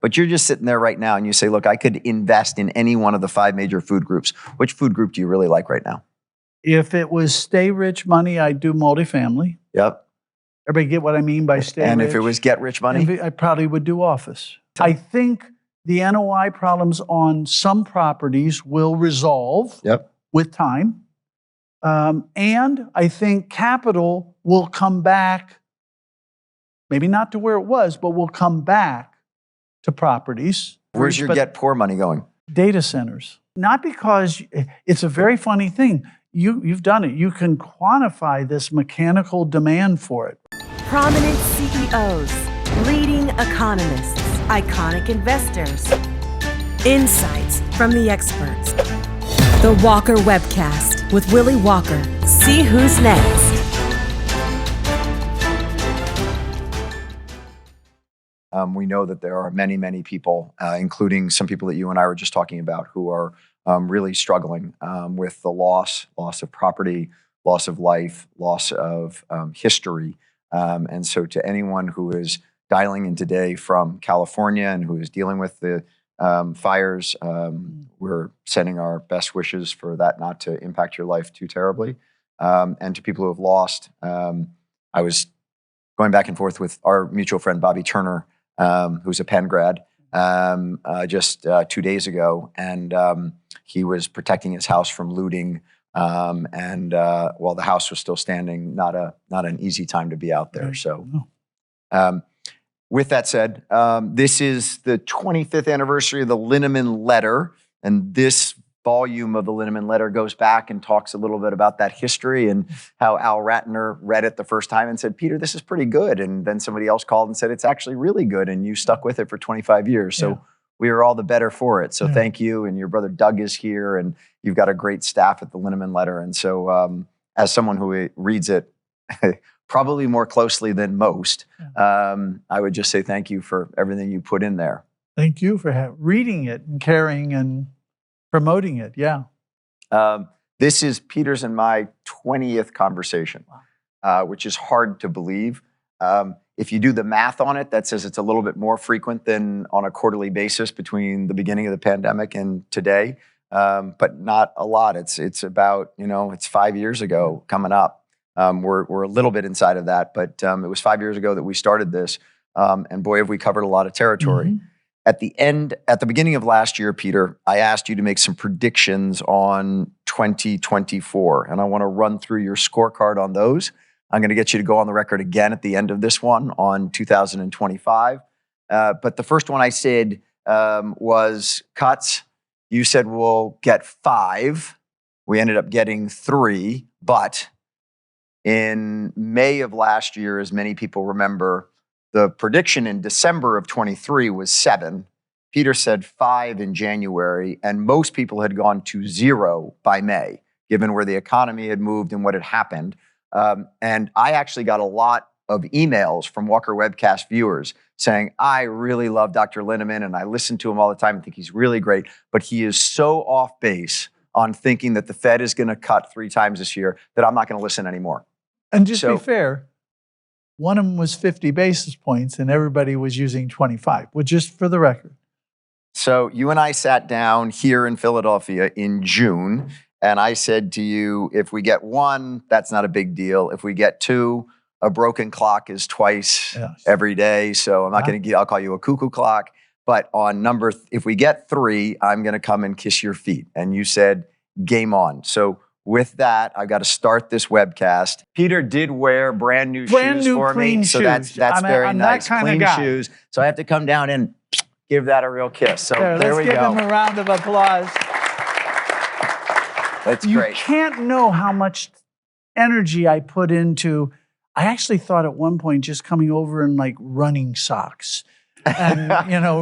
But you're just sitting there right now and you say, look, I could invest in any one of the 5 major food groups. Which food group do you really like right now? If it was stay rich money, I'd do multifamily. Yep. Everybody get what I mean by stay rich? And if it was get rich money? I probably would do office. I think the NOI problems on some properties will resolve with time. And I think capital will come back, maybe not to where it was, but will come back to properties. Where's your get poor money going? Data centers. Not because it's a very funny thing. You've done it. You can quantify this mechanical demand for it. Prominent CEOs, leading economists, iconic investors. Insights from the experts. The Walker Webcast with Willy Walker. See who's next. We know that there are many, many people, including some people that you and I were just talking about, who are really struggling with the loss of property, loss of life, loss of history. And so to anyone who is dialing in today from California and who is dealing with the fires, we're sending our best wishes for that not to impact your life too terribly. And to people who have lost, I was going back and forth with our mutual friend, Bobby Turner, who's a Penn grad, just 2 days ago. And he was protecting his house from looting. And while the house was still standing, not an easy time to be out there. So with that said, this is the 25th anniversary of the Linneman letter. And this volume of the Linneman letter goes back and talks a little bit about that history and how Al Ratner read it the first time and said, Peter, this is pretty good. And then somebody else called and said, it's actually really good. And you stuck with it for 25 years. So we are all the better for it. So thank you. And your brother Doug is here and you've got a great staff at the Linneman letter. And so as someone who reads it probably more closely than most, I would just say thank you for everything you put in there. Thank you for reading it and caring and promoting it, This is Peter's and my 20th conversation, which is hard to believe. If you do the math on it, that says it's a little bit more frequent than on a quarterly basis between the beginning of the pandemic and today, but not a lot. It's about, it's 5 years ago coming up. We're a little bit inside of that, but it was 5 years ago that we started this, and boy, have we covered a lot of territory. Mm-hmm. At the beginning of last year, Peter, I asked you to make some predictions on 2024, and I want to run through your scorecard on those. I'm going to get you to go on the record again at the end of this one on 2025. But the first one I said was cuts. You said we'll get 5. We ended up getting 3, but in May of last year, as many people remember, the prediction in December of 23 was 7. Peter said 5 in January, and most people had gone to 0 by May, given where the economy had moved and what had happened. And I actually got a lot of emails from Walker Webcast viewers saying, I really love Dr. Linneman, and I listen to him all the time and think he's really great, but he is so off base on thinking that the Fed is going to cut 3 times this year that I'm not going to listen anymore. And just to be fair, one of them was 50 basis points and everybody was using 25, well, just for the record. So you and I sat down here in Philadelphia in June, and I said to you, if we get 1, that's not a big deal. If we get 2, a broken clock is twice every day. So I'm not going to I'll call you a cuckoo clock. But on if we get 3, I'm going to come and kiss your feet. And you said, game on. So with that, I've got to start this webcast. Peter did wear brand new shoes for me. So that's very nice. Clean shoes. So I have to come down and give that a real kiss. So there we go. Let's give him a round of applause. That's great. You can't know how much energy I put into, I actually thought at one point just coming over in like running socks. And,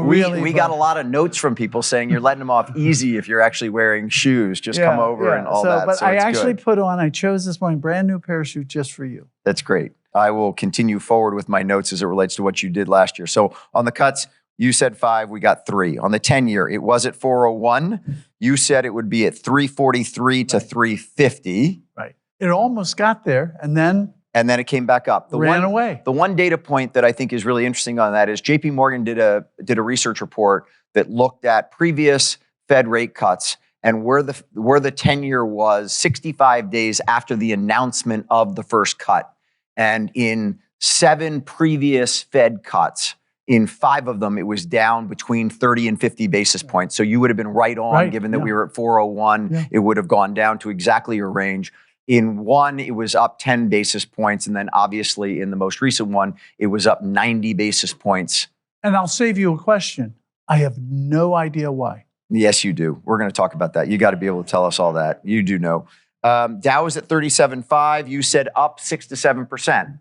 really. We got a lot of notes from people saying you're letting them off easy if you're actually wearing shoes. Just come over and all that. But I actually I chose this morning, brand new pair of shoes just for you. That's great. I will continue forward with my notes as it relates to what you did last year. So on the cuts, you said 5, we got 3. On the 10-year, it was at 401. You said it would be at 343 to 350. Right. It almost got there. And then And then it came back up. Ran away. The one data point that I think is really interesting on that is JP Morgan did a research report that looked at previous Fed rate cuts and where the 10-year was 65 days after the announcement of the first cut. And in 7 previous Fed cuts, in 5 of them, it was down between 30 and 50 basis points. So you would have been right on, given that we were at 401. Yeah. It would have gone down to exactly your range. In 1, it was up 10 basis points. And then obviously in the most recent one, it was up 90 basis points. And I'll save you a question. I have no idea why. Yes, you do. We're going to talk about that. You got to be able to tell us all that. You do know. Dow is at 37.5. You said up 6 to 7%.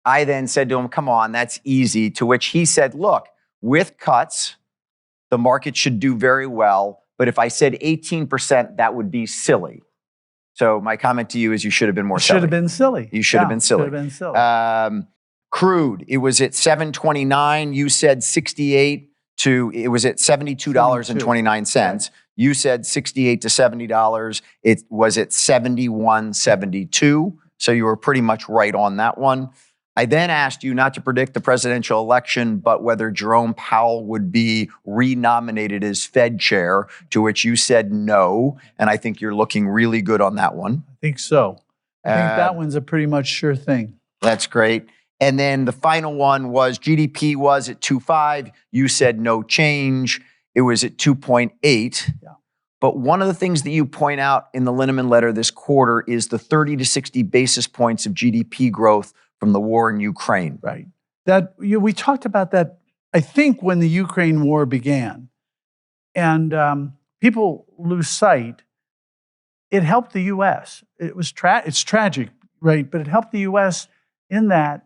I then said to him, come on, that's easy. To which he said, look, with cuts, the market should do very well. But if I said 18%, that would be silly. So my comment to you is you should have been more silly. Should have been silly. You should have been silly. Should have been silly. Crude, it was at $7.29. You said 68 to, it was at $72.29. Right. You said $68 to $70. It was at $71.72. So you were pretty much right on that one. I then asked you not to predict the presidential election, but whether Jerome Powell would be renominated as Fed chair, to which you said no. And I think you're looking really good on that one. I think so. I think that one's a pretty much sure thing. That's great. And then the final one was GDP was at 2.5. You said no change. It was at 2.8. Yeah. But one of the things that you point out in the Linneman letter this quarter is the 30 to 60 basis points of GDP growth from the war in Ukraine. Right. That we talked about that, I think, when the Ukraine war began. And people lose sight. It helped the U.S. It's tragic, right? But it helped the U.S. in that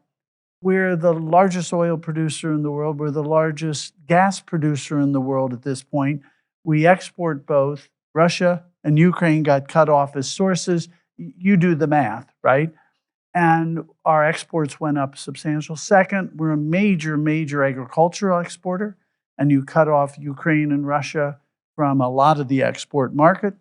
we're the largest oil producer in the world. We're the largest gas producer in the world at this point. We export both. Russia and Ukraine got cut off as sources. You do the math, right? And our exports went up substantial. Second, we're a major, major agricultural exporter, and you cut off Ukraine and Russia from a lot of the export market.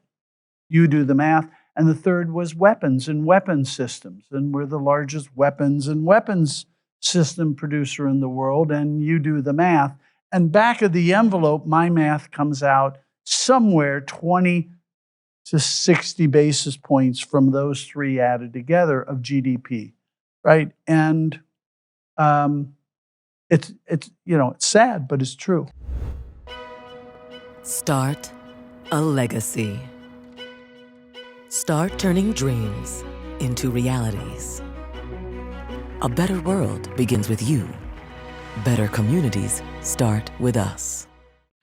You do the math. And the third was weapons and weapons systems. And we're the largest weapons and weapons system producer in the world, and you do the math. And back of the envelope, my math comes out somewhere 20 to 60 basis points from those 3 added together of GDP, right? And it's sad, but it's true. Start a legacy. Start turning dreams into realities. A better world begins with you. Better communities start with us.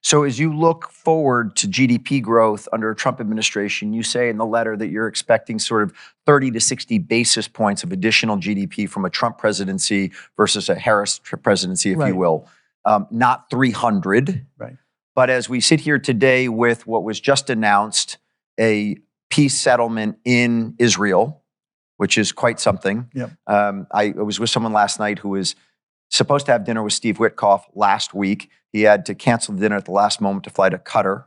So as you look forward to GDP growth under a Trump administration, you say in the letter that you're expecting sort of 30 to 60 basis points of additional GDP from a Trump presidency versus a Harris presidency, if you will. Not 300. Right. But as we sit here today with what was just announced, a peace settlement in Israel, which is quite something. Yep. I was with someone last night who was supposed to have dinner with Steve Witkoff last week. He had to cancel the dinner at the last moment to fly to Qatar.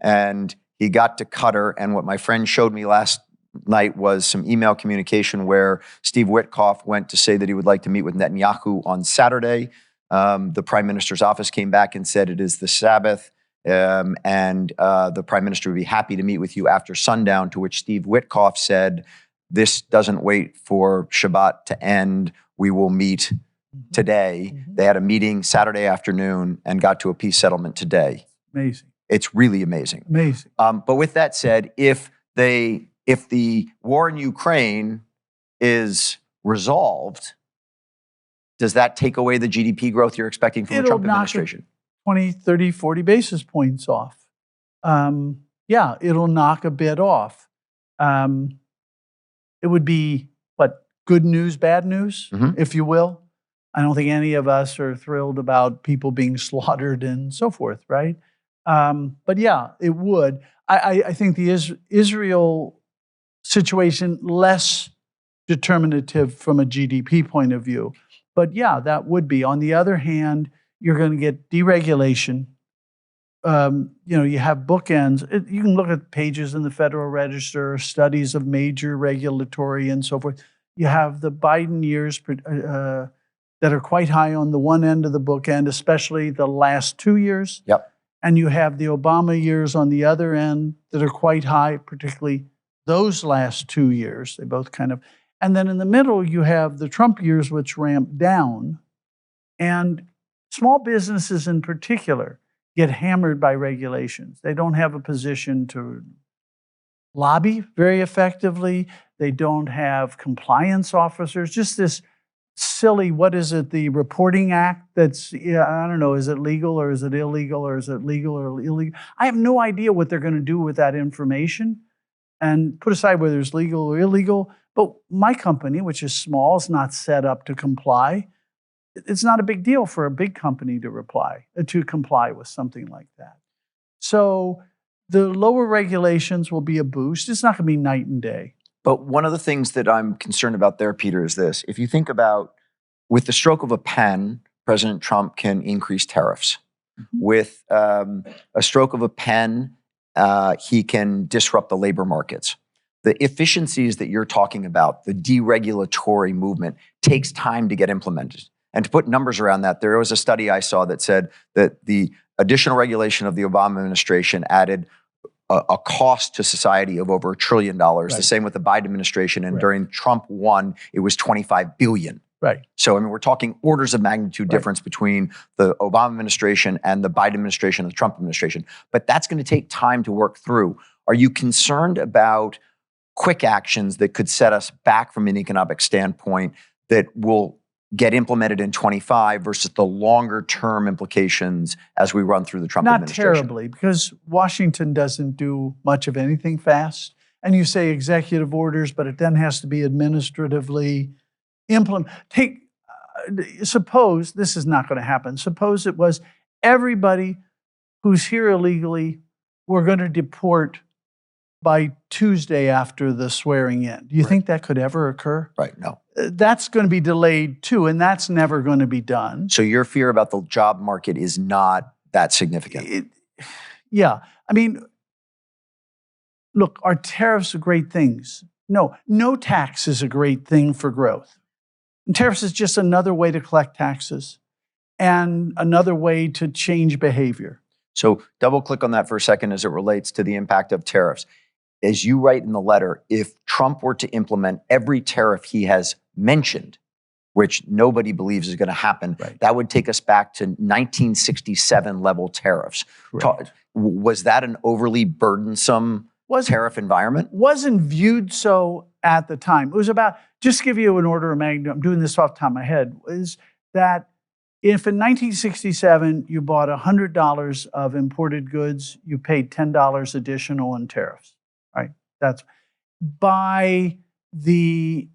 And he got to Qatar, and what my friend showed me last night was some email communication where Steve Witkoff went to say that he would like to meet with Netanyahu on Saturday. The Prime Minister's office came back and said it is the Sabbath, and the Prime Minister would be happy to meet with you after sundown, to which Steve Witkoff said, this doesn't wait for Shabbat to end. We will meet today. They had a meeting Saturday afternoon and got to a peace settlement today. Amazing. It's really amazing. Amazing. But with that said, if the war in Ukraine is resolved, does that take away the GDP growth you're expecting from the Trump administration? 20, 30, 40 basis points off. Yeah, it'll knock a bit off. It would be, good news, bad news, if you will. I don't think any of us are thrilled about people being slaughtered and so forth, right? But yeah, it would. I think the Israel situation less determinative from a GDP point of view. But yeah, that would be. On the other hand, you're going to get deregulation. You have bookends. You can look at pages in the Federal Register, studies of major regulatory and so forth. You have the Biden years that are quite high on the one end of the bookend, especially the last 2 years. Yep. And you have the Obama years on the other end that are quite high, particularly those last 2 years. They both kind of, and then in the middle, you have the Trump years, which ramped down. And small businesses in particular get hammered by regulations. They don't have a position to lobby very effectively. They don't have compliance officers, just this silly, what is it, the Reporting Act that's, I don't know, is it legal or is it illegal or is it legal or illegal? I have no idea what they're going to do with that information. And put aside whether it's legal or illegal, but my company, which is small, is not set up to comply. It's not a big deal for a big company to comply with something like that. So the lower regulations will be a boost. It's not going to be night and day. But one of the things that I'm concerned about there, Peter, is this. If you think about, with the stroke of a pen, President Trump can increase tariffs. Mm-hmm. With a stroke of a pen, he can disrupt the labor markets. The efficiencies that you're talking about, the deregulatory movement, takes time to get implemented. And to put numbers around that, there was a study I saw that said that the additional regulation of the Obama administration added a cost to society of over $1 trillion. Right. The same with the Biden administration. And during Trump 1, it was $25 billion. Right. So, I mean, we're talking orders of magnitude difference between the Obama administration and the Biden administration and the Trump administration. But that's going to take time to work through. Are you concerned about quick actions that could set us back from an economic standpoint that will get implemented in 25 versus the longer term implications as we run through the Trump administration? Not terribly, because Washington doesn't do much of anything fast. And you say executive orders, but it then has to be administratively implemented. Suppose, this is not going to happen, suppose it was everybody who's here illegally, we're going to deport by Tuesday after the swearing in. Do you think that could ever occur? Right, no. That's going to be delayed too, and that's never going to be done. So your fear about the job market is not that significant? Yeah. I mean, look, are tariffs great things? No tax is a great thing for growth. And tariffs is just another way to collect taxes and another way to change behavior. So double click on that for a second as it relates to the impact of tariffs. As you write in the letter, if Trump were to implement every tariff he has mentioned, which nobody believes is going to happen, that would take us back to 1967 level tariffs. Was that an overly burdensome tariff environment? Wasn't viewed so at the time. It was about, just to give you an order of magnitude, I'm doing this off the top of my head, is that if in 1967 you bought $100 of imported goods, you paid $10 additional in tariffs. Right? That's by the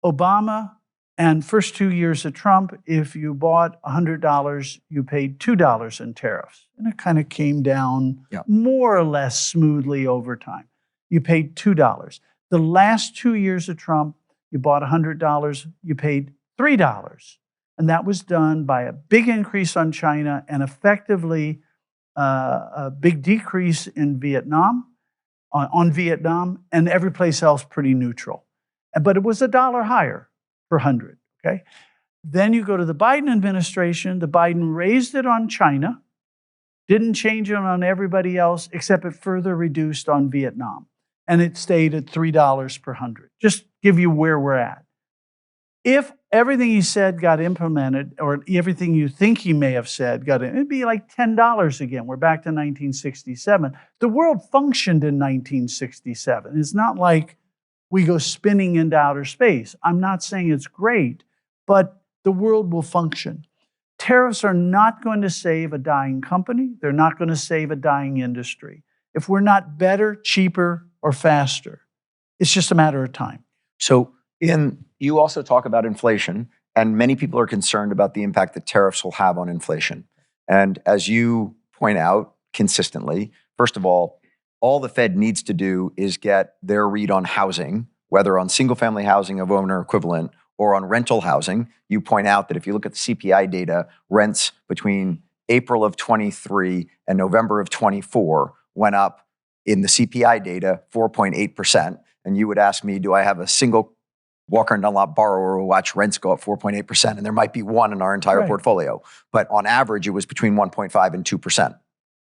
Obama and first 2 years of Trump, if you bought $100, you paid $2 in tariffs. And it kind of came down more or less smoothly over time. You paid $2. The last 2 years of Trump, you bought $100, you paid $3. And that was done by a big increase on China and effectively a big decrease in Vietnam. On Vietnam, and every place else pretty neutral. But it was $1 higher per 100, okay? Then you go to the Biden administration. The Biden raised it on China, didn't change it on everybody else, except it further reduced on Vietnam. And it stayed at $3 per 100. Just give you where we're at. If everything he said got implemented, or everything you think he may have said got in, it'd be like $10 again. We're back to 1967. The world functioned in 1967. It's not like we go spinning into outer space. I'm not saying it's great, but the world will function. Tariffs are not going to save a dying company. They're not going to save a dying industry. If we're not better, cheaper, or faster, it's just a matter of time. So you also talk about inflation, and many people are concerned about the impact that tariffs will have on inflation. And as you point out consistently, first of all the Fed needs to do is get their read on housing, whether on single-family housing of owner equivalent or on rental housing. You point out that if you look at the CPI data, rents between April of 23 and November of 24 went up in the CPI data 4.8%. And you would ask me, do I have a single Walker & Dunlop borrower will watch rents go up 4.8%, and there might be one in our entire portfolio. But on average, it was between 1.5 and 2%.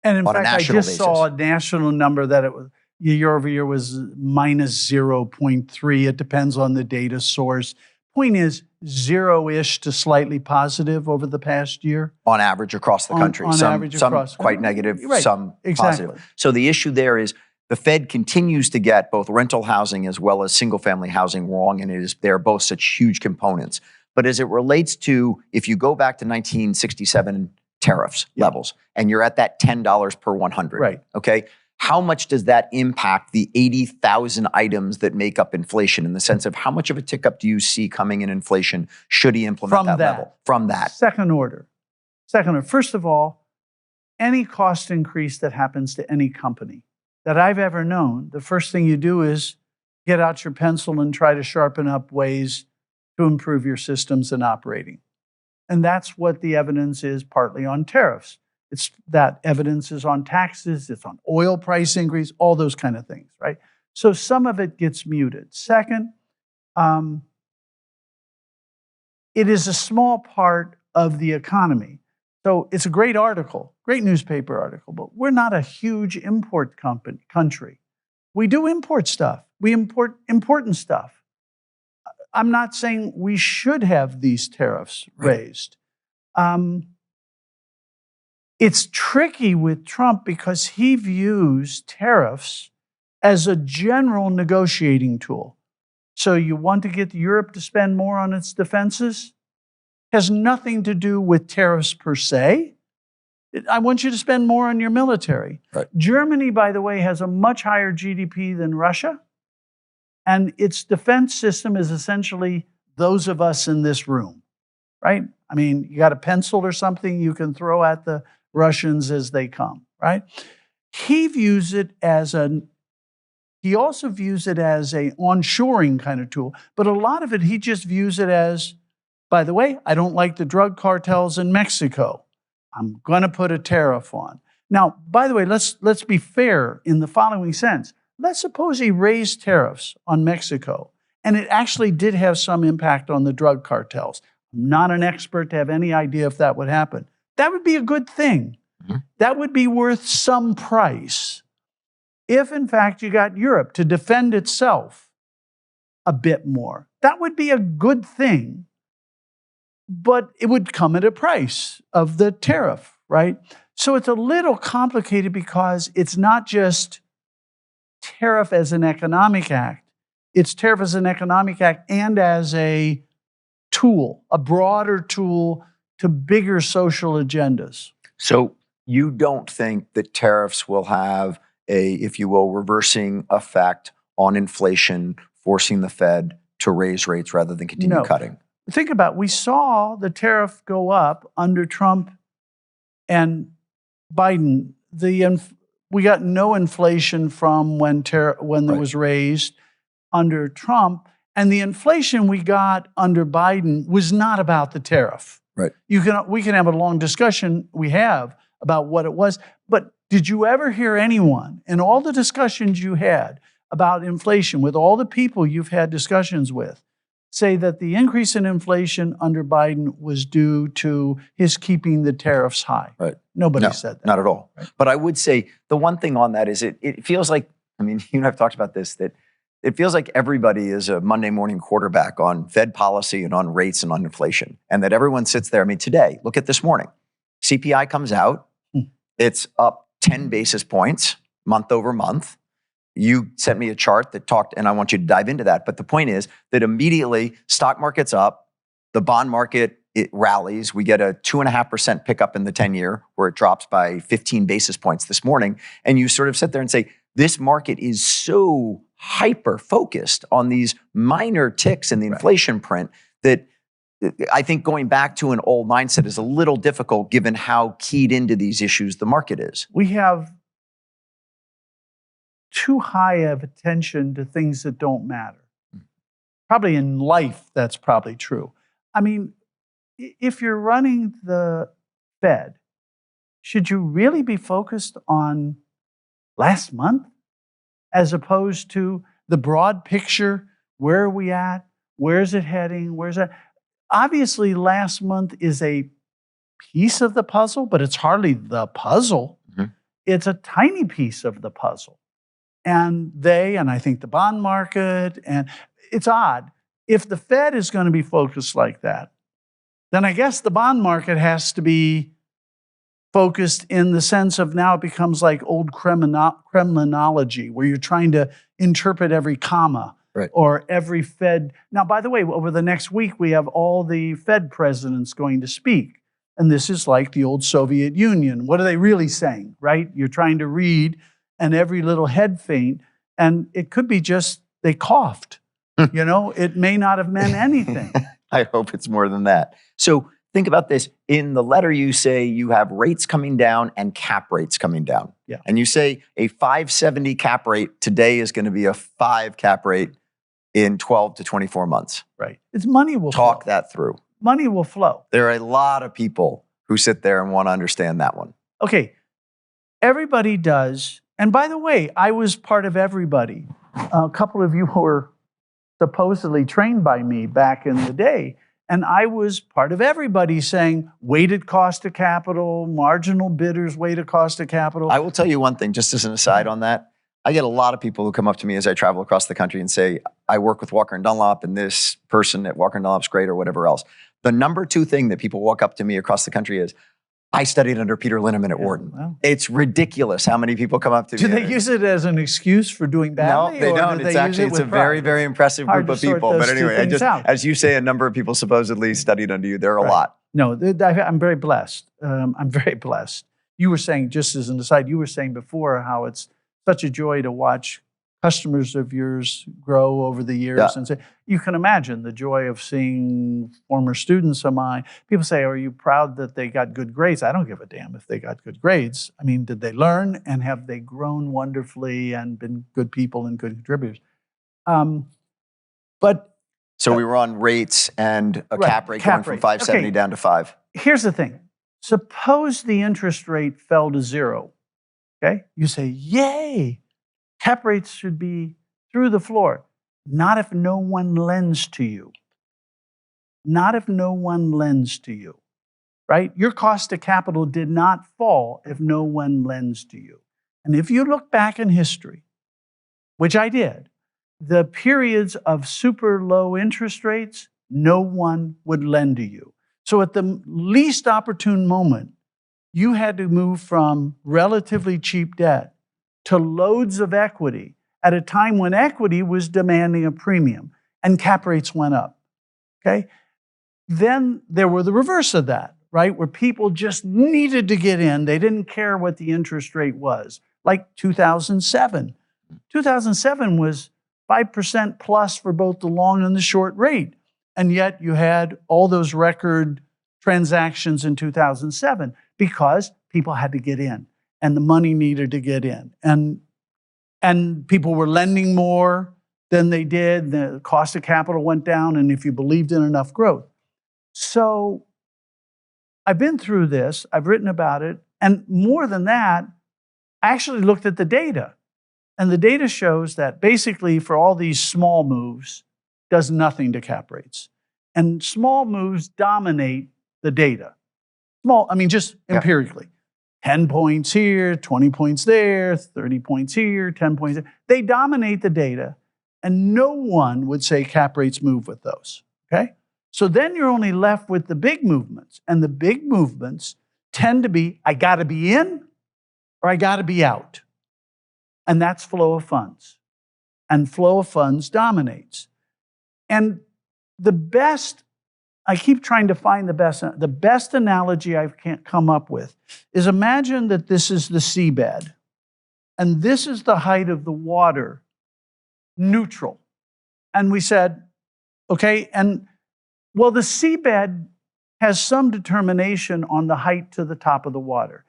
And in fact, I just saw a national number that it was year over year was minus 0.3. It depends on the data source. Point is, zero-ish to slightly positive over the past year. On average across the country. On average across. Some quite negative, some positive. So the issue there is the Fed continues to get both rental housing as well as single-family housing wrong, and they're both such huge components. But as it relates to, if you go back to 1967 tariffs levels, and you're at that $10 per 100, okay? How much does that impact the 80,000 items that make up inflation in the sense of how much of a tick up do you see coming in inflation should he implement that level? From that. Second order. First of all, any cost increase that happens to any company that I've ever known, the first thing you do is get out your pencil and try to sharpen up ways to improve your systems and operating. And that's what the evidence is partly on tariffs. It's that evidence is on taxes, it's on oil price increase, all those kind of things, right? So some of it gets muted. Second, it is a small part of the economy. So it's a great article, great newspaper article, but we're not a huge import country. We do import stuff. We import important stuff. I'm not saying we should have these tariffs raised. It's tricky with Trump because he views tariffs as a general negotiating tool. So you want to get Europe to spend more on its defenses? Has nothing to do with tariffs per se. I want you to spend more on your military. Right. Germany, by the way, has a much higher GDP than Russia, and its defense system is essentially those of us in this room, right? I mean, you got a pencil or something you can throw at the Russians as they come, right? He views it as he also views it as a onshoring kind of tool, but a lot of it, he just views it as, by the way, I don't like the drug cartels in Mexico. I'm going to put a tariff on. Now, by the way, let's be fair in the following sense. Let's suppose he raised tariffs on Mexico, and it actually did have some impact on the drug cartels. I'm not an expert to have any idea if that would happen. That would be a good thing. Mm-hmm. That would be worth some price. If, in fact, you got Europe to defend itself a bit more, that would be a good thing. But it would come at a price of the tariff, right? So it's a little complicated because it's not just tariff as an economic act. It's tariff as an economic act and as a tool, a broader tool to bigger social agendas. So you don't think that tariffs will have a, if you will, reversing effect on inflation, forcing the Fed to raise rates rather than continue cutting? Think about it. We saw the tariff go up under Trump and Biden. We got no inflation from when it was raised under Trump, and the inflation we got under Biden was not about the tariff. Right. We can have a long discussion we have about what it was, but did you ever hear anyone in all the discussions you had about inflation with all the people you've had discussions with say that the increase in inflation under Biden was due to his keeping the tariffs high? Right. Nobody said that. Not at all. Right. But I would say the one thing on that is it feels like, I mean, you and I have talked about this, that it feels like everybody is a Monday morning quarterback on Fed policy and on rates and on inflation. And that everyone sits there. I mean, today, look at this morning. CPI comes out. It's up 10 basis points month over month. You sent me a chart that talked, and I want you to dive into that. But the point is that immediately stock market's up, the bond market, it rallies. We get a 2.5% pickup in the 10-year where it drops by 15 basis points this morning. And you sort of sit there and say, this market is so hyper-focused on these minor ticks in the inflation print that I think going back to an old mindset is a little difficult given how keyed into these issues the market is. We have too high of attention to things that don't matter. Probably in life, that's probably true. I mean, if you're running the Fed, should you really be focused on last month as opposed to the broad picture? Where are we at? Where's it heading? Where's that? Obviously, last month is a piece of the puzzle, but it's hardly the puzzle. Mm-hmm. It's a tiny piece of the puzzle. And I think the bond market, and it's odd. If the Fed is going to be focused like that, then I guess the bond market has to be focused in the sense of now it becomes like old Kremlinology, where you're trying to interpret every comma. Right. Or every Fed. Now, by the way, over the next week, we have all the Fed presidents going to speak. And this is like the old Soviet Union. What are they really saying, right? You're trying to read, and every little head feint, and it could be just they coughed. It may not have meant anything. I hope it's more than that. So think about this. In the letter, you say you have rates coming down and cap rates coming down. Yeah. And you say a 570 cap rate today is going to be a 5 cap rate in 12 to 24 months. Right. It's money will Talk flow. that through. Money will flow. There are a lot of people who sit there and want to understand that one. Okay. Everybody does. And by the way, I was part of everybody. A couple of you were supposedly trained by me back in the day. And I was part of everybody saying weighted cost of capital, marginal bidders, weighted cost of capital. I will tell you one thing, just as an aside on that. I get a lot of people who come up to me as I travel across the country and say, I work with Walker & Dunlop and this person at Walker & Dunlop's great or whatever else. The number 2 thing that people walk up to me across the country is, I studied under Peter Linneman at Wharton. Well, it's ridiculous how many people come up to me. Do they use it as an excuse for doing badly? No, they don't. It's a very, very impressive group of people. But anyway, as you say, a number of people supposedly studied under you. There are a lot. No, I'm very blessed. I'm very blessed. You were saying, just as an aside, you were saying before how it's such a joy to watch customers of yours grow over the years. Yeah. And say, you can imagine the joy of seeing former students of mine. People say, are you proud that they got good grades? I don't give a damn if they got good grades. I mean, did they learn, and have they grown wonderfully and been good people and good contributors? So we were on rates and a cap rate going from 570 down to 5. Here's the thing. Suppose the interest rate fell to 0. Okay? You say, yay, cap rates should be through the floor. Not if no one lends to you. Not if no one lends to you, right? Your cost of capital did not fall if no one lends to you. And if you look back in history, which I did, the periods of super low interest rates, no one would lend to you. So at the least opportune moment, you had to move from relatively cheap debt to loads of equity at a time when equity was demanding a premium and cap rates went up, okay? Then there were the reverse of that, right? Where people just needed to get in. They didn't care what the interest rate was, like 2007. 2007 was 5% plus for both the long and the short rate. And yet you had all those record transactions in 2007 because people had to get in and the money needed to get in. And people were lending more than they did. The cost of capital went down, and if you believed in enough growth. So I've been through this. I've written about it. And more than that, I actually looked at the data. And the data shows that basically for all these small moves, does nothing to cap rates. And small moves dominate the data. Small, I mean, just empirically. 10 points here, 20 points there, 30 points here, 10 points there. They dominate the data, and no one would say cap rates move with those, okay? So then you're only left with the big movements, and the big movements tend to be, I gotta be in or I gotta be out. And that's flow of funds. And flow of funds dominates. And the best, I keep trying to find the best analogy I can't come up with is imagine that this is the seabed and this is the height of the water, neutral. And we said, okay, and well, the seabed has some determination on the height to the top of the water.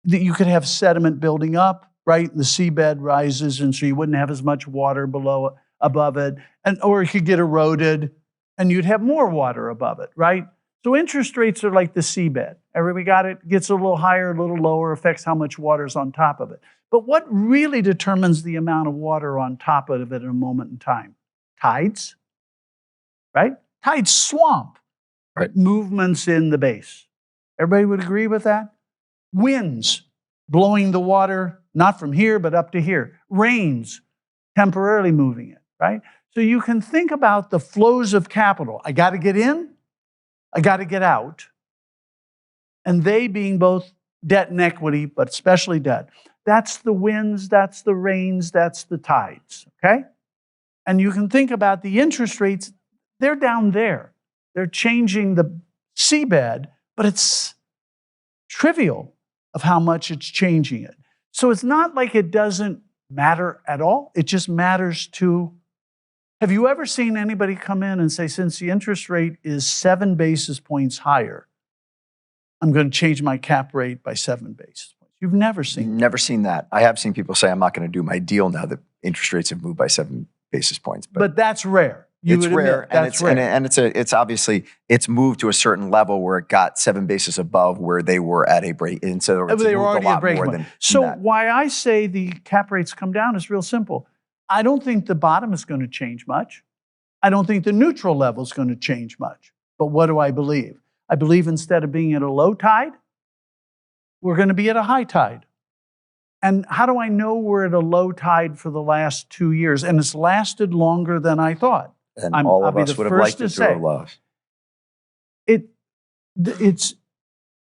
You could have sediment building up, right? The seabed rises, and so you wouldn't have as much water above it, or it could get eroded, and you'd have more water above it, right? So interest rates are like the seabed. Everybody got it? Gets a little higher, a little lower, affects how much water is on top of it. But what really determines the amount of water on top of it in a moment in time? Tides, right? Tides swamp Right. movements in the base. Everybody would agree with that? Winds blowing the water, not from here, but up to here. Rains temporarily moving it, right? So you can think about the flows of capital. I got to get in, I got to get out. And they being both debt and equity, but especially debt. That's the winds, that's the rains, that's the tides, okay? And you can think about the interest rates, they're down there. They're changing the seabed, but it's trivial of how much it's changing it. So it's not like it doesn't matter at all. It just matters to, have you ever seen anybody come in and say, since the interest rate is 7 basis points higher, I'm going to change my cap rate by 7 basis points? You've never seen that. Never seen that. I have seen people say, I'm not going to do my deal now that interest rates have moved by 7 basis points. But that's rare. It's rare, and it's obviously it's moved to a certain level where it got 7 basis above where they were at a break, and so they were already at break more point. than So that. why I say the cap rates come down is real simple. I don't think the bottom is going to change much. I don't think the neutral level is going to change much. But what do I believe? I believe instead of being at a low tide, we're going to be at a high tide. And how do I know we're at a low tide for the last 2 years? And it's lasted longer than I thought. And all of us would have liked it to have lost.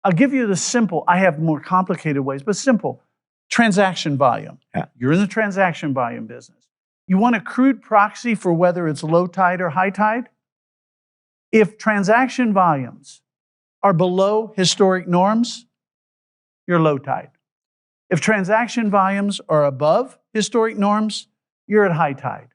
I'll give you the simple, I have more complicated ways, but simple. Transaction volume. Yeah. You're in the transaction volume business. You want a crude proxy for whether it's low tide or high tide? If transaction volumes are below historic norms, you're low tide. If transaction volumes are above historic norms, you're at high tide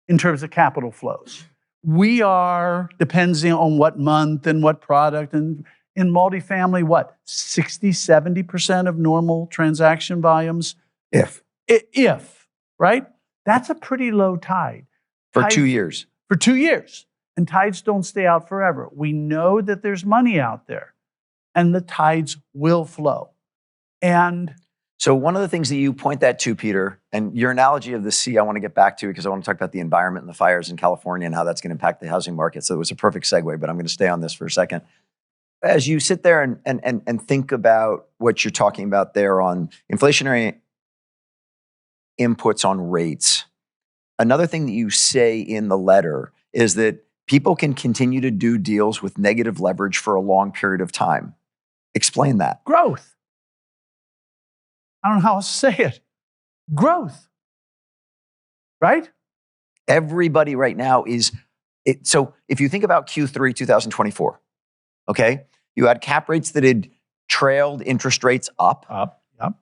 in terms of capital flows. We are, depending on what month and what product, and in multifamily, what, 60, 70% of normal transaction volumes? If, right? That's a pretty low tide. For 2 years. For 2 years. And tides don't stay out forever. We know that there's money out there, and the tides will flow. And so one of the things that you point that to, Peter, and your analogy of the sea, I want to get back to because I want to talk about the environment and the fires in California and how that's going to impact the housing market. So it was a perfect segue, but I'm going to stay on this for a second. As you sit there and think about what you're talking about there on inflationary inputs on rates, another thing that you say in the letter is that people can continue to do deals with negative leverage for a long period of time. Explain that. Growth. I don't know how else to say it. Growth. Right? Everybody right now is, so if you think about Q3 2024, okay, you had cap rates that had trailed interest rates up. Yep.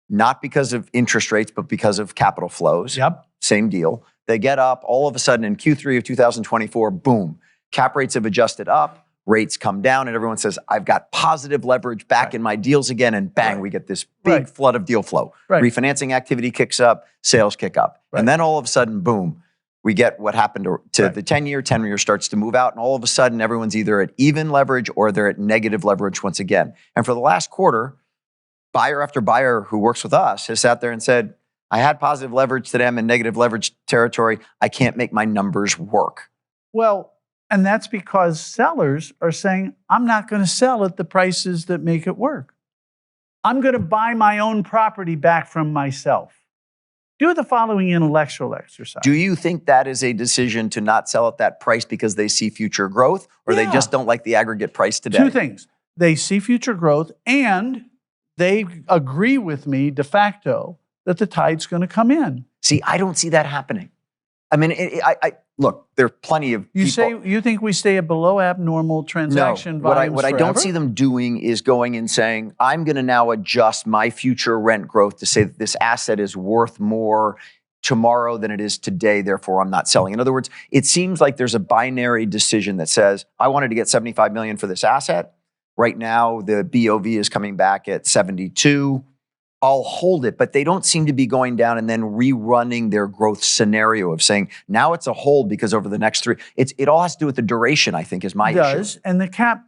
Not because of interest rates, but because of capital flows. Yep. Same deal. They get up all of a sudden in Q3 of 2024, boom, cap rates have adjusted up. Rates come down and everyone says, I've got positive leverage back in my deals again, and bang, we get this big flood of deal flow. Refinancing activity kicks up, sales kick up. And then all of a sudden, boom, we get what happened to the 10-year. 10-year starts to move out, and all of a sudden, everyone's either at even leverage or they're at negative leverage once again. And for the last quarter, buyer after buyer who works with us has sat there and said, I had positive leverage to them in negative leverage territory. I can't make my numbers work. Well, and that's because sellers are saying, I'm not going to sell at the prices that make it work. I'm going to buy my own property back from myself. Do the following intellectual exercise. Do you think that is a decision to not sell at that price because they see future growth, or they just don't like the aggregate price today? Two things. They see future growth, and they agree with me de facto that the tide's going to come in. See, I don't see that happening. I mean, look, there are plenty of people. You think we stay at below abnormal transaction volumes what I don't see them doing is going and saying, I'm going to now adjust my future rent growth to say that this asset is worth more tomorrow than it is today, therefore I'm not selling. In other words, it seems like there's a binary decision that says, I wanted to get $75 million for this asset. Right now, the BOV is coming back at 72. I'll hold it, but they don't seem to be going down and then rerunning their growth scenario of saying, now it's a hold because over the next 3, it all has to do with the duration, I think, is my issue. It does, and the cap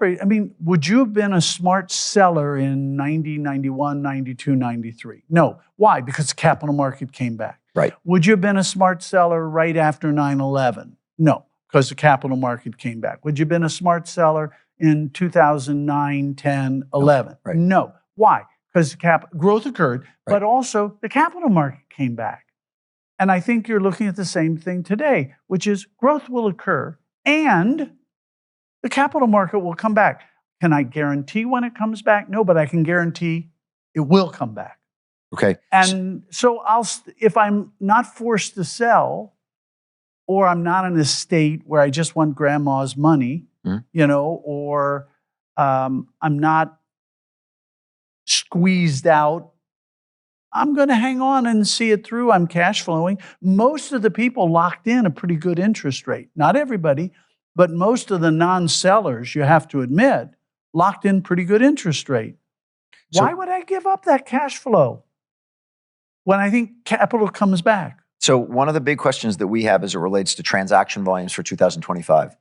rate, I mean, would you have been a smart seller in 90, 91, 92, 93? No. Why? Because the capital market came back. Right. Would you have been a smart seller right after 9/11? No. because the capital market came back. Would you have been a smart seller in 2009, 10, 11? Right. No. Why? Because growth occurred, but also the capital market came back. And I think you're looking at the same thing today, which is growth will occur and the capital market will come back. Can I guarantee when it comes back? No, but I can guarantee it will come back. Okay. And so if I'm not forced to sell, or I'm not in a state where I just want grandma's money, or I'm not squeezed out, I'm going to hang on and see it through. I'm cash flowing. Most of the people locked in a pretty good interest rate. Not everybody, but most of the non-sellers, you have to admit, locked in pretty good interest rate. So, why would I give up that cash flow when I think capital comes back? So one of the big questions that we have as it relates to transaction volumes for 2025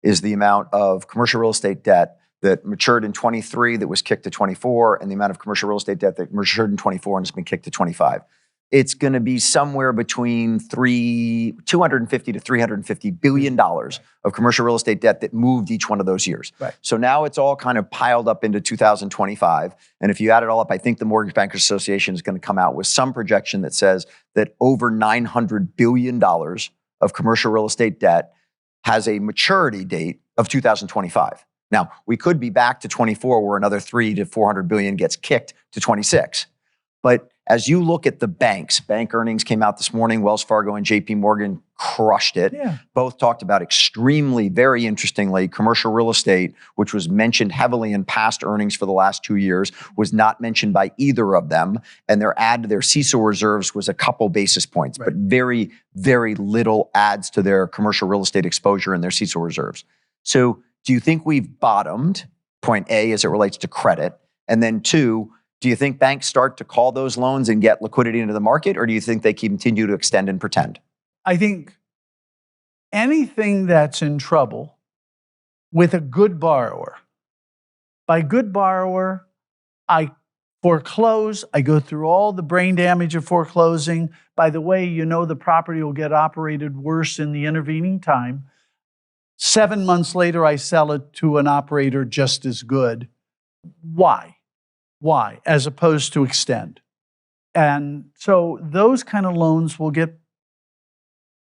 is the amount of commercial real estate debt that matured in 23 that was kicked to 24, and the amount of commercial real estate debt that matured in 24 and has been kicked to 25. It's going to be somewhere between $250 to $350 billion of commercial real estate debt that moved each one of those years. Right. So now it's all kind of piled up into 2025. And if you add it all up, I think the Mortgage Bankers Association is going to come out with some projection that says that over $900 billion of commercial real estate debt has a maturity date of 2025. Now, we could be back to 24 where another 300 to 400 billion gets kicked to 26. But as you look at the banks, bank earnings came out this morning. Wells Fargo and JP Morgan crushed it. Yeah. Both talked about extremely, very interestingly, commercial real estate, which was mentioned heavily in past earnings for the last 2 years, was not mentioned by either of them. And their add to their CECL reserves was a couple basis points, but very, very little adds to their commercial real estate exposure in their CECL reserves. So do you think we've bottomed, point A, as it relates to credit? And then two, do you think banks start to call those loans and get liquidity into the market, or do you think they continue to extend and pretend? I think anything that's in trouble with a good borrower, by good borrower, I foreclose, I go through all the brain damage of foreclosing. By the way, the property will get operated worse in the intervening time. 7 months later, I sell it to an operator just as good. Why? Why? As opposed to extend. And so those kind of loans will get,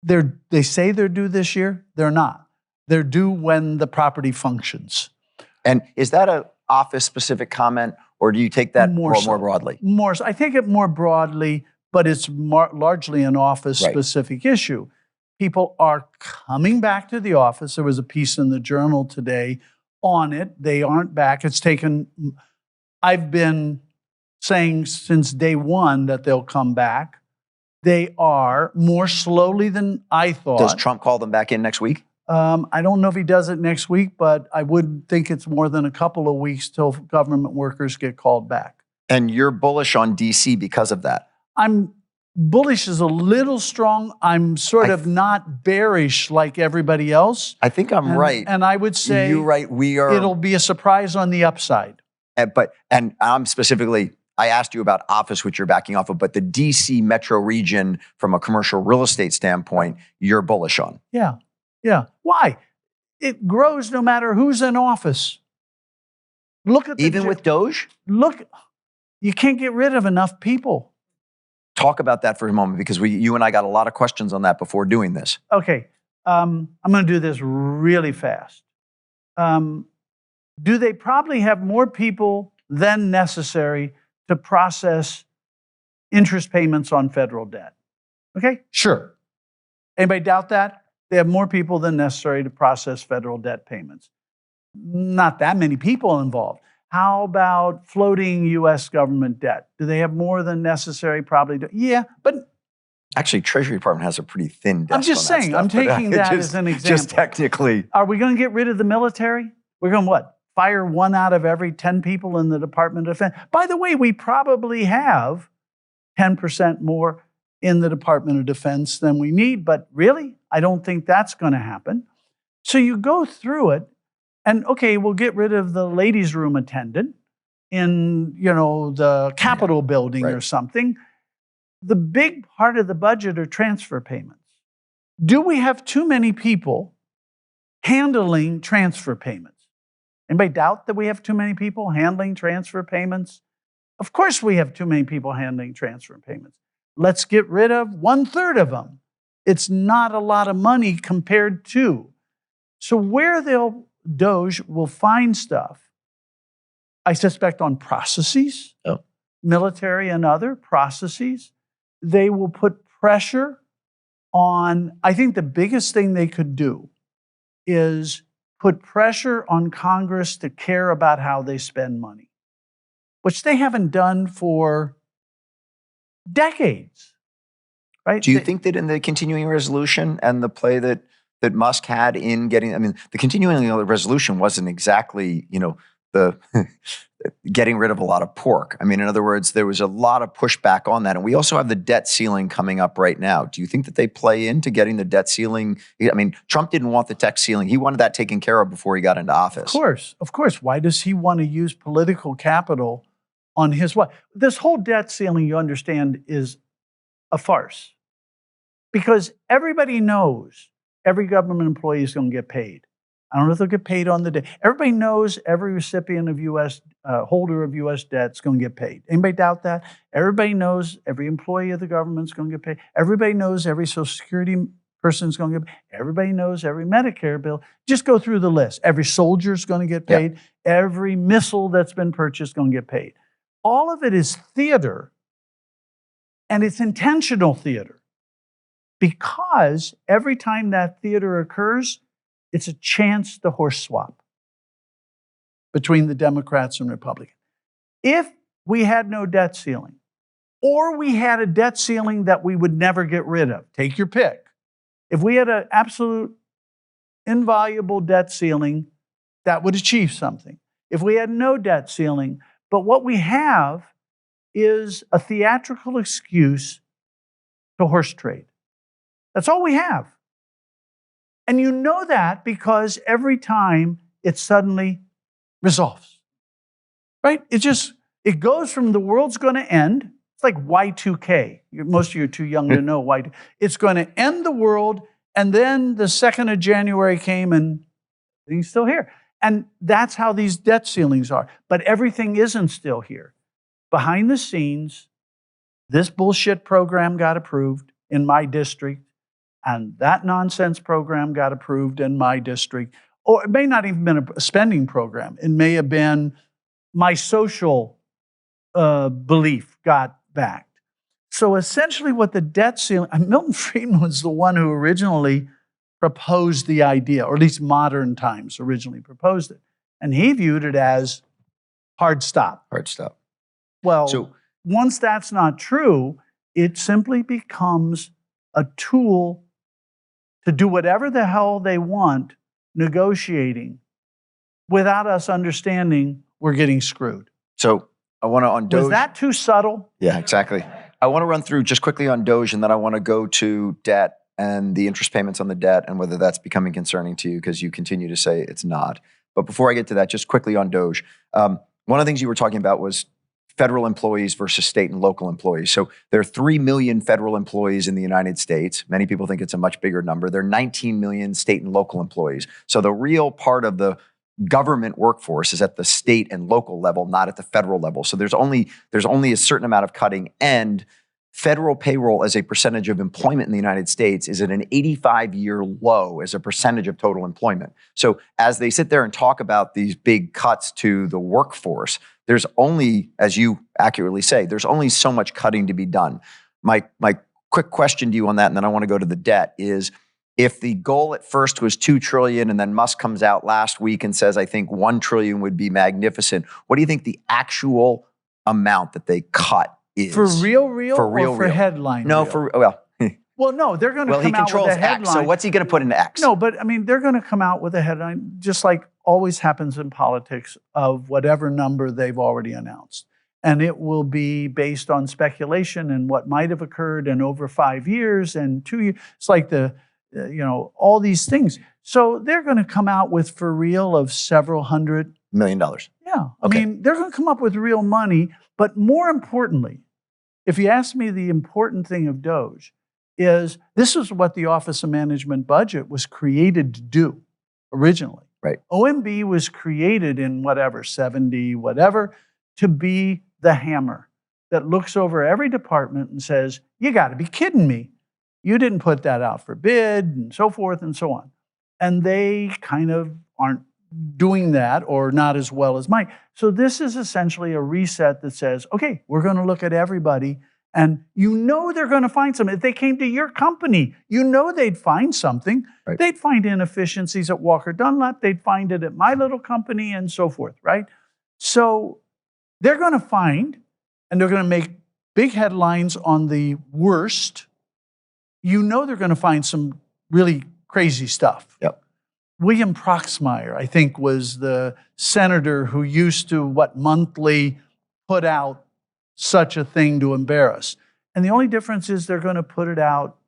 they say they're due this year. They're not. They're due when the property functions. And is that an office-specific comment, or do you take that more broadly? I take it more broadly, but it's largely an office-specific issue. People are coming back to the office. There was a piece in the Journal today on it. They aren't back. I've been saying since day one that they'll come back. They are more slowly than I thought. Does Trump call them back in next week? I don't know if he does it next week, but I wouldn't think it's more than a couple of weeks till government workers get called back. And you're bullish on DC because of that? I'm bullish is a little strong. I'm sort of not bearish like everybody else. I think I'm right. And I would say you're right. It'll be a surprise on the upside. And I'm specifically, I asked you about office, which you're backing off of, but the DC metro region from a commercial real estate standpoint, you're bullish on. Yeah. Yeah. Why? It grows no matter who's in office. Look at even with Doge? Look, you can't get rid of enough people. Talk about that for a moment, because you and I got a lot of questions on that before doing this. Okay. I'm going to do this really fast. Do they probably have more people than necessary to process interest payments on federal debt? Okay, sure. Anybody doubt that? They have more people than necessary to process federal debt payments. Not that many people involved. How about floating U.S. government debt? Do they have more than necessary? Probably do. Yeah, but actually, Treasury Department has a pretty thin desk. I'm just saying, I'm taking that as an example. Just technically. Are we going to get rid of the military? We're going to what? Fire 1 out of every 10 people in the Department of Defense. By the way, we probably have 10% more in the Department of Defense than we need, but really, I don't think that's going to happen. So you go through it, and okay, we'll get rid of the ladies' room attendant in, the Capitol building or something. The big part of the budget are transfer payments. Do we have too many people handling transfer payments. Anybody doubt that we have too many people handling transfer payments? Of course we have too many people handling transfer payments. Let's get rid of 1/3 of them. It's not a lot of money compared to. So where DOGE will find stuff, I suspect on processes, military and other processes, they will put pressure on, I think the biggest thing they could do is put pressure on Congress to care about how they spend money, which they haven't done for decades, right? Do you think that in the continuing resolution and the play that Musk had in getting, I mean, the continuing resolution wasn't exactly, the getting rid of a lot of pork. I mean, in other words, there was a lot of pushback on that. And we also have the debt ceiling coming up right now. Do you think that they play into getting the debt ceiling? I mean, Trump didn't want the debt ceiling. He wanted that taken care of before he got into office. Of course. Why does he want to use political capital on his what? This whole debt ceiling, you understand, is a farce. Because everybody knows every government employee is going to get paid. I don't know if they'll get paid on the day. Everybody knows every recipient of U.S., holder of U.S. debt is going to get paid. Anybody doubt that? Everybody knows every employee of the government is going to get paid. Everybody knows every Social Security person is going to get paid. Everybody knows every Medicare bill. Just go through the list. Every soldier is going to get paid. Yep. Every missile that's been purchased is going to get paid. All of it is theater, and it's intentional theater. Because every time that theater occurs, it's a chance to horse swap between the Democrats and Republicans. If we had no debt ceiling, or we had a debt ceiling that we would never get rid of, take your pick. If we had an absolute inviolable debt ceiling, that would achieve something. If we had no debt ceiling, but what we have is a theatrical excuse to horse trade. That's all we have. And you know that because every time it suddenly resolves, right? It goes from the world's going to end. It's like Y2K. Most of you are too young to know Y2K. It's going to end the world, and then the 2nd of January came and everything's still here. And that's how these debt ceilings are. But everything isn't still here. Behind the scenes, this bullshit program got approved in my district. And that nonsense program got approved in my district. Or it may not even have been a spending program. It may have been my social belief got backed. So essentially what the debt ceiling, Milton Friedman was the one who originally proposed the idea, or at least modern times originally proposed it. And he viewed it as hard stop. Hard stop. Well, once that's not true, it simply becomes a tool to do whatever the hell they want negotiating without us understanding we're getting screwed. So I want to, on DOGE. Was that too subtle? Yeah, exactly. I want to run through just quickly on DOGE, and then I want to go to debt and the interest payments on the debt and whether that's becoming concerning to you because you continue to say it's not. But before I get to that, just quickly on DOGE. One of the things you were talking about was federal employees versus state and local employees. So there are 3 million federal employees in the United States. Many people think it's a much bigger number. There are 19 million state and local employees. So the real part of the government workforce is at the state and local level, not at the federal level. So there's only a certain amount of cutting, and federal payroll as a percentage of employment in the United States is at an 85-year low as a percentage of total employment. So as they sit there and talk about these big cuts to the workforce, there's only, as you accurately say, there's only so much cutting to be done. My quick question to you on that, and then I want to go to the debt, is if the goal at first was $2 trillion and then Musk comes out last week and says, I think $1 trillion would be magnificent, what do you think the actual amount that they cut is? For real, or for headline? No, real? Well, no, they're going to come out with a headline. X, so what's he going to put into X? No, but I mean, they're going to come out with a headline, just like always happens in politics, of whatever number they've already announced. And it will be based on speculation and what might have occurred in over 5 years and 2 years. It's like all these things. So they're going to come out with for real of several $100 million. Yeah. Okay. I mean, they're going to come up with real money. But more importantly, if you ask me, the important thing of DOGE is this is what the Office of Management Budget was created to do. originally. Right. OMB was created in 70, to be the hammer that looks over every department and says, you got to be kidding me. You didn't put that out for bid, and so forth and so on. And they kind of aren't doing that, or not as well as might. So this is essentially a reset that says, okay, we're going to look at everybody, and they're going to find something. If they came to your company, they'd find something. Right. They'd find inefficiencies at Walker Dunlop. They'd find it at my little company, and so forth, right? So they're going to find, and they're going to make big headlines on the worst. They're going to find some really crazy stuff. Yep. William Proxmire, I think, was the senator who used to, monthly put out such a thing to embarrass. And the only difference is they're going to put it out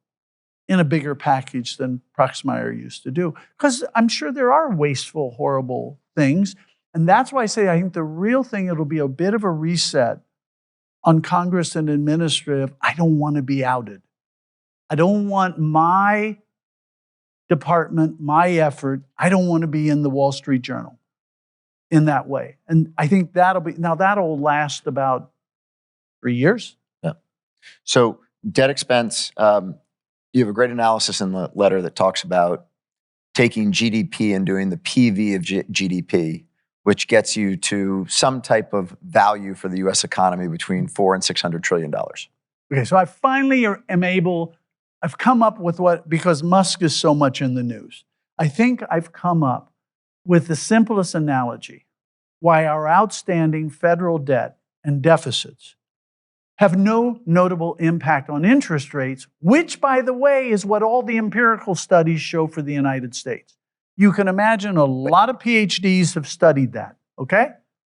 in a bigger package than Proxmire used to do. Because I'm sure there are wasteful, horrible things. And that's why I say I think the real thing, it'll be a bit of a reset on Congress and administrative. I don't want to be outed. I don't want my department, my effort, I don't want to be in the Wall Street Journal in that way. And I think that'll last about 3 years. Yeah. So debt expense, you have a great analysis in the letter that talks about taking GDP and doing the PV of GDP, which gets you to some type of value for the U.S. economy between $400 and $600 trillion. Okay, so I finally I've come up with because Musk is so much in the news, I think I've come up with the simplest analogy why our outstanding federal debt and deficits have no notable impact on interest rates, which, by the way, is what all the empirical studies show for the United States. You can imagine a lot of PhDs have studied that, okay?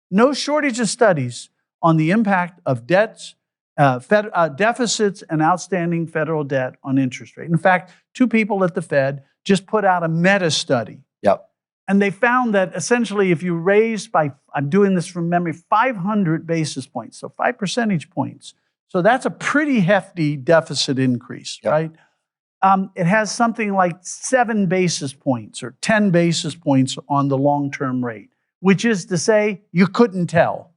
No shortage of studies on the impact of debts, deficits and outstanding federal debt on interest rate. In fact, 2 people at the Fed just put out a meta-study. Yep. And they found that essentially if you raised I'm doing this from memory, 500 basis points, so 5 percentage points. So that's a pretty hefty deficit increase, yep. right? It has something like 7 basis points or 10 basis points on the long-term rate, which is to say you couldn't tell.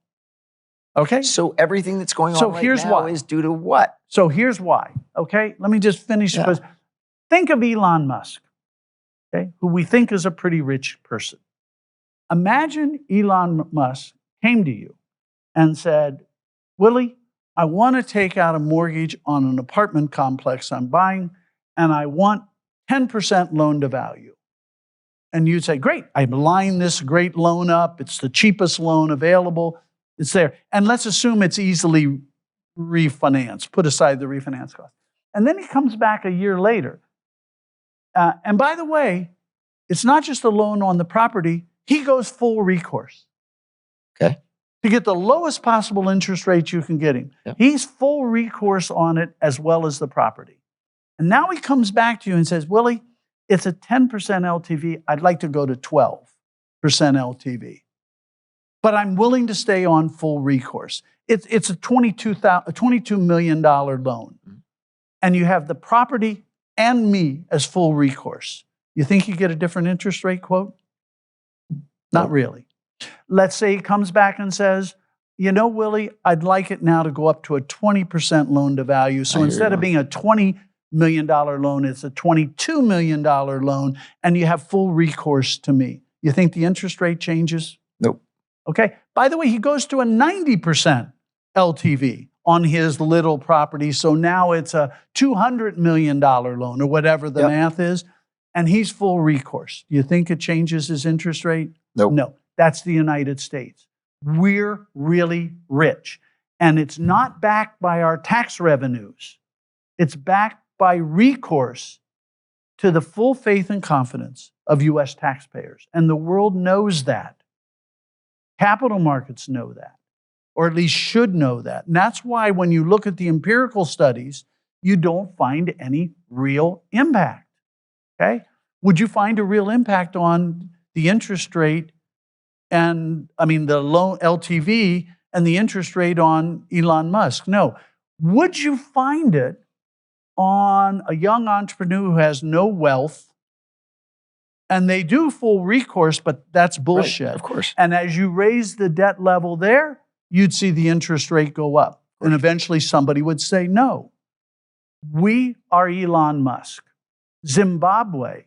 Okay? So everything that's going on here's now why. is due to what? So here's why, okay? Let me just finish. Yeah. Because think of Elon Musk, okay, who we think is a pretty rich person. Imagine Elon Musk came to you and said, Willy, I want to take out a mortgage on an apartment complex I'm buying, and I want 10% loan to value. And you'd say, great, I've lined this great loan up. It's the cheapest loan available. It's there. And let's assume it's easily refinanced. Put aside the refinance cost. And then he comes back a year later. And by the way, it's not just a loan on the property. He goes full recourse. Okay. To get the lowest possible interest rate you can get him. Yep. He's full recourse on it as well as the property. And now he comes back to you and says, Willy, it's a 10% LTV. I'd like to go to 12% LTV. But I'm willing to stay on full recourse. It's a $22 million loan. Mm-hmm. And you have the property and me as full recourse. You think you get a different interest rate quote? Not really. Let's say he comes back and says, Willy, I'd like it now to go up to a 20% loan to value. So instead of being a $20 million loan, it's a $22 million loan, and you have full recourse to me. You think the interest rate changes? Nope. Okay. By the way, he goes to a 90% LTV on his little property. So now it's a $200 million loan or whatever the math is. And he's full recourse. You think it changes his interest rate? Nope. No. That's the United States. We're really rich. And it's not backed by our tax revenues. It's backed by recourse to the full faith and confidence of U.S. taxpayers. And the world knows that. Capital markets know that, or at least should know that. And that's why when you look at the empirical studies, you don't find any real impact, okay? Would you find a real impact on the interest rate the loan LTV and the interest rate on Elon Musk? No. Would you find it on a young entrepreneur who has no wealth And they do full recourse, but that's bullshit. Right, of course. And as you raise the debt level there, you'd see the interest rate go up. And eventually somebody would say, no, we are Elon Musk. Zimbabwe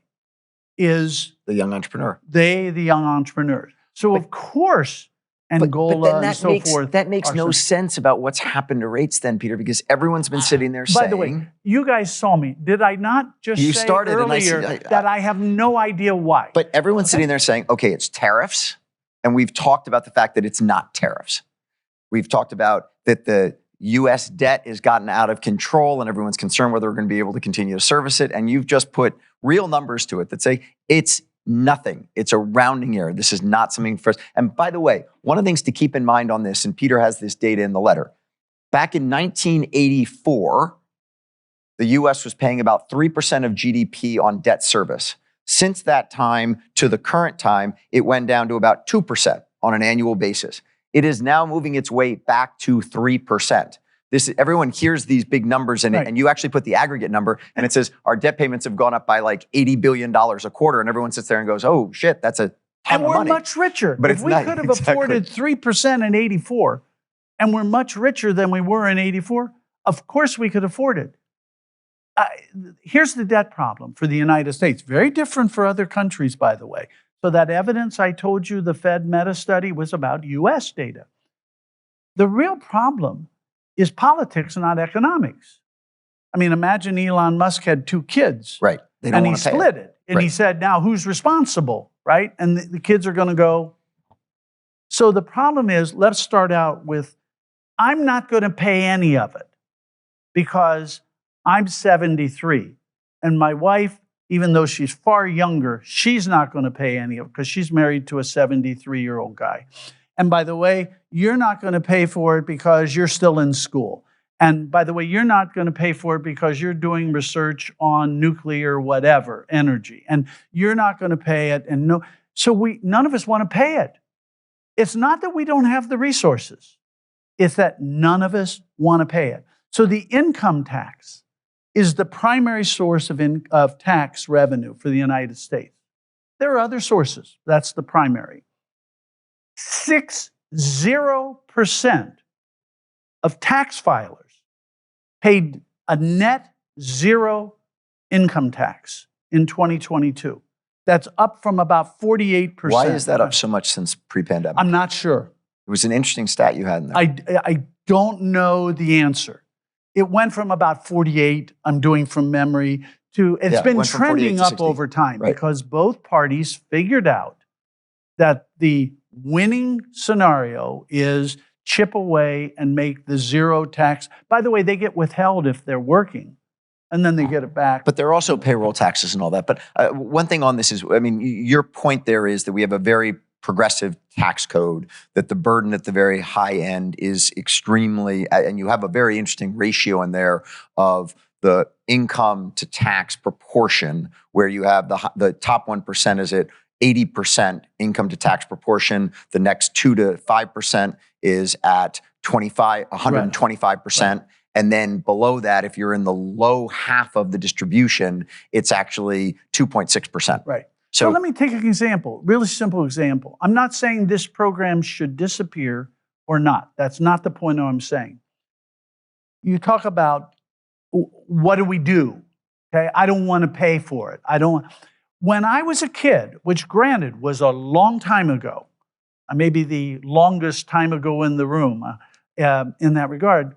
is the young entrepreneur. The young entrepreneurs. So of course, Angola and so forth. That makes no sense about what's happened to rates then, Peter, because everyone's been sitting there saying. By the way, you guys saw me. Did I not just say earlier that I have no idea why? But everyone's sitting there saying, okay, it's tariffs. And we've talked about the fact that it's not tariffs. We've talked about that the U.S. debt has gotten out of control and everyone's concerned whether we're going to be able to continue to service it. And you've just put real numbers to it that say it's nothing. It's a rounding error. This is not something for us. And by the way, one of the things to keep in mind on this, and Peter has this data in the letter, back in 1984, the U.S. was paying about 3% of GDP on debt service. Since that time to the current time, it went down to about 2% on an annual basis. It is now moving its way back to 3%. Everyone hears these big numbers in it, and you actually put the aggregate number, and it says our debt payments have gone up by like $80 billion a quarter, and everyone sits there and goes, "Oh shit, that's a ton and of money." And we're much richer. But if we could have afforded 3% in '84, and we're much richer than we were in '84, of course we could afford it. Here's the debt problem for the United States. Very different for other countries, by the way. So that evidence I told you, the Fed meta study, was about U.S. data. The real problem is politics, not economics. I mean, imagine Elon Musk had 2 kids. Right. They don't and he want to pay split it. And he said, now who's responsible, right? And the kids are going to go. So the problem is, let's start out with, I'm not going to pay any of it because I'm 73. And my wife, even though she's far younger, she's not going to pay any of it because she's married to a 73-year-old guy. And by the way, you're not going to pay for it because you're still in school. And by the way, you're not going to pay for it because you're doing research on nuclear whatever, energy. And you're not going to pay it. And none of us want to pay it. It's not that we don't have the resources. It's that none of us want to pay it. So the income tax is the primary source of tax revenue for the United States. There are other sources. That's the primary. 60% of tax filers paid a net zero income tax in 2022. That's up from about 48%. Why is that up so much since pre-pandemic? I'm not sure. It was an interesting stat you had in there. I don't know the answer. It went from about 48, I'm doing from memory, to it's been trending up over time because both parties figured out that the winning scenario is chip away and make the zero tax. By the way, they get withheld if they're working, and then they get it back. But there are also payroll taxes and all that. But one thing on this is, I mean, your point there is that we have a very progressive tax code, that the burden at the very high end is extremely, and you have a very interesting ratio in there of the income to tax proportion, where you have the top 1% is at 80% income to tax proportion. The next 2 to 5% is at 125%. Right. And then below that, if you're in the low half of the distribution, it's actually 2.6%. Right. So let me take an example, really simple example. I'm not saying this program should disappear or not. That's not the point I'm saying. You talk about, what do we do? Okay, I don't want to pay for it. When I was a kid, which granted was a long time ago, maybe the longest time ago in the room in that regard,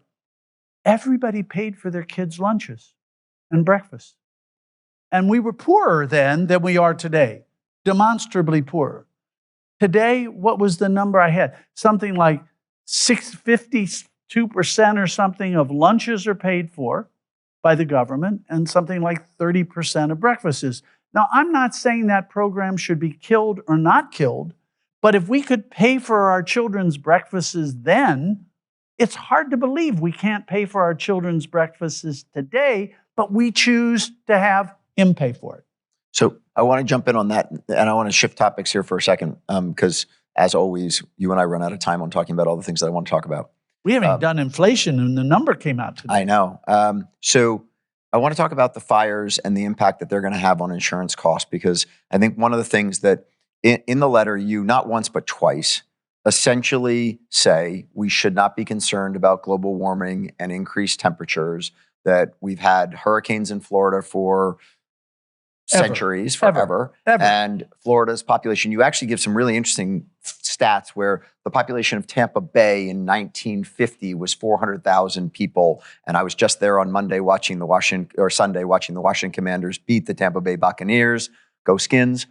everybody paid for their kids' lunches and breakfast. And we were poorer then than we are today, demonstrably poorer. Today, what was the number I had? Something like 52% or something of lunches are paid for by the government, and something like 30% of breakfast is. Now, I'm not saying that program should be killed or not killed, but if we could pay for our children's breakfasts then, it's hard to believe we can't pay for our children's breakfasts today, but we choose to have him pay for it. So I want to jump in on that, and I want to shift topics here for a second, because as always, you and I run out of time on talking about all the things that I want to talk about. We haven't done inflation, and the number came out today. I know. So I want to talk about the fires and the impact that they're going to have on insurance costs, because I think one of the things that in the letter, you not once but twice essentially say we should not be concerned about global warming and increased temperatures, that we've had hurricanes in Florida for centuries, forever. And Florida's population, you actually give some really interesting stats where the population of Tampa Bay in 1950 was 400,000 people. And I was just there on Sunday watching the Washington Commanders beat the Tampa Bay Buccaneers. Go Skins.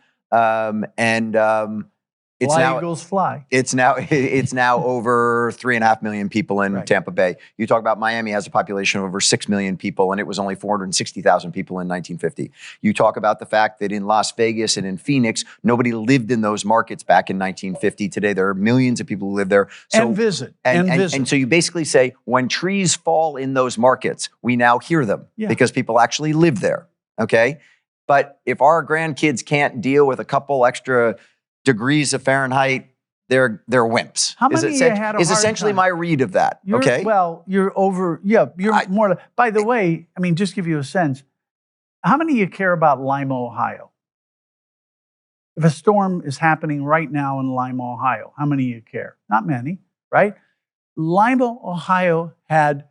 It's fly, now, Eagles fly. It's now over 3.5 million people in Tampa Bay. You talk about Miami has a population of over 6 million people, and it was only 460,000 people in 1950. You talk about the fact that in Las Vegas and in Phoenix, nobody lived in those markets back in 1950. Today, there are millions of people who live there. And visit. And so you basically say, when trees fall in those markets, we now hear them because people actually live there, okay? But if our grandkids can't deal with a couple extra degrees of Fahrenheit, they're wimps. How many you had a is hard essentially time? my read of that, okay? Well, you're over, you're more, by the way, I mean, just give you a sense, how many of you care about Lima, Ohio? If a storm is happening right now in Lima, Ohio, how many of you care? Not many, right? Lima, Ohio had,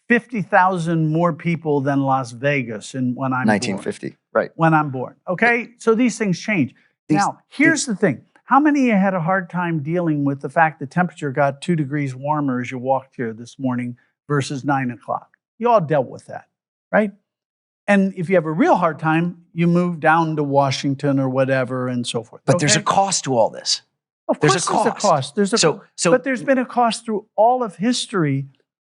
50,000 more people than Las Vegas when I'm 1950, born. right. When I'm born, okay? So these things change. Now, here's the thing. How many of you had a hard time dealing with the fact the temperature got 2 degrees warmer as you walked here this morning versus 9 o'clock? You all dealt with that, right? And if you have a real hard time, you move down to Washington or whatever and so forth. But there's a cost to all this. Of course there's a cost. But there's been a cost through all of history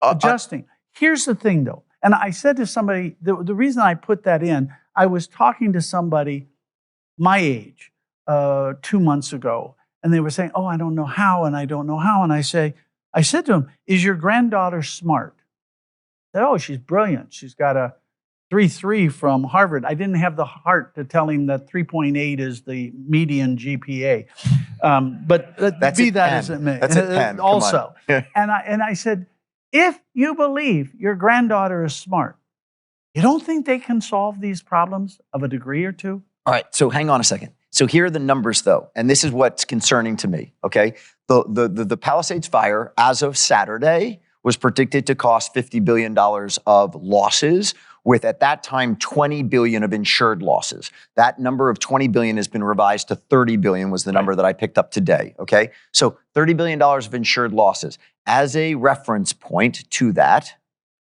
adjusting. Here's the thing, though. And I said to somebody, the reason I put that in, I was talking to somebody my age 2 months ago, and they were saying, I don't know how, and I don't know how. And I said to them, is your granddaughter smart? They said, she's brilliant. She's got a 3.3 from Harvard. I didn't have the heart to tell him that 3.8 is the median GPA. But be that as it may. That's a 10. Also. And I said, if you believe your granddaughter is smart, you don't think they can solve these problems of a degree or two? All right, so hang on a second. So here are the numbers, though, and this is what's concerning to me, okay? The Palisades fire, as of Saturday, was predicted to cost $50 billion of losses, with, at that time, $20 billion of insured losses. That number of $20 billion has been revised to $30 billion was the number that I picked up today, okay? So $30 billion of insured losses. As a reference point to that,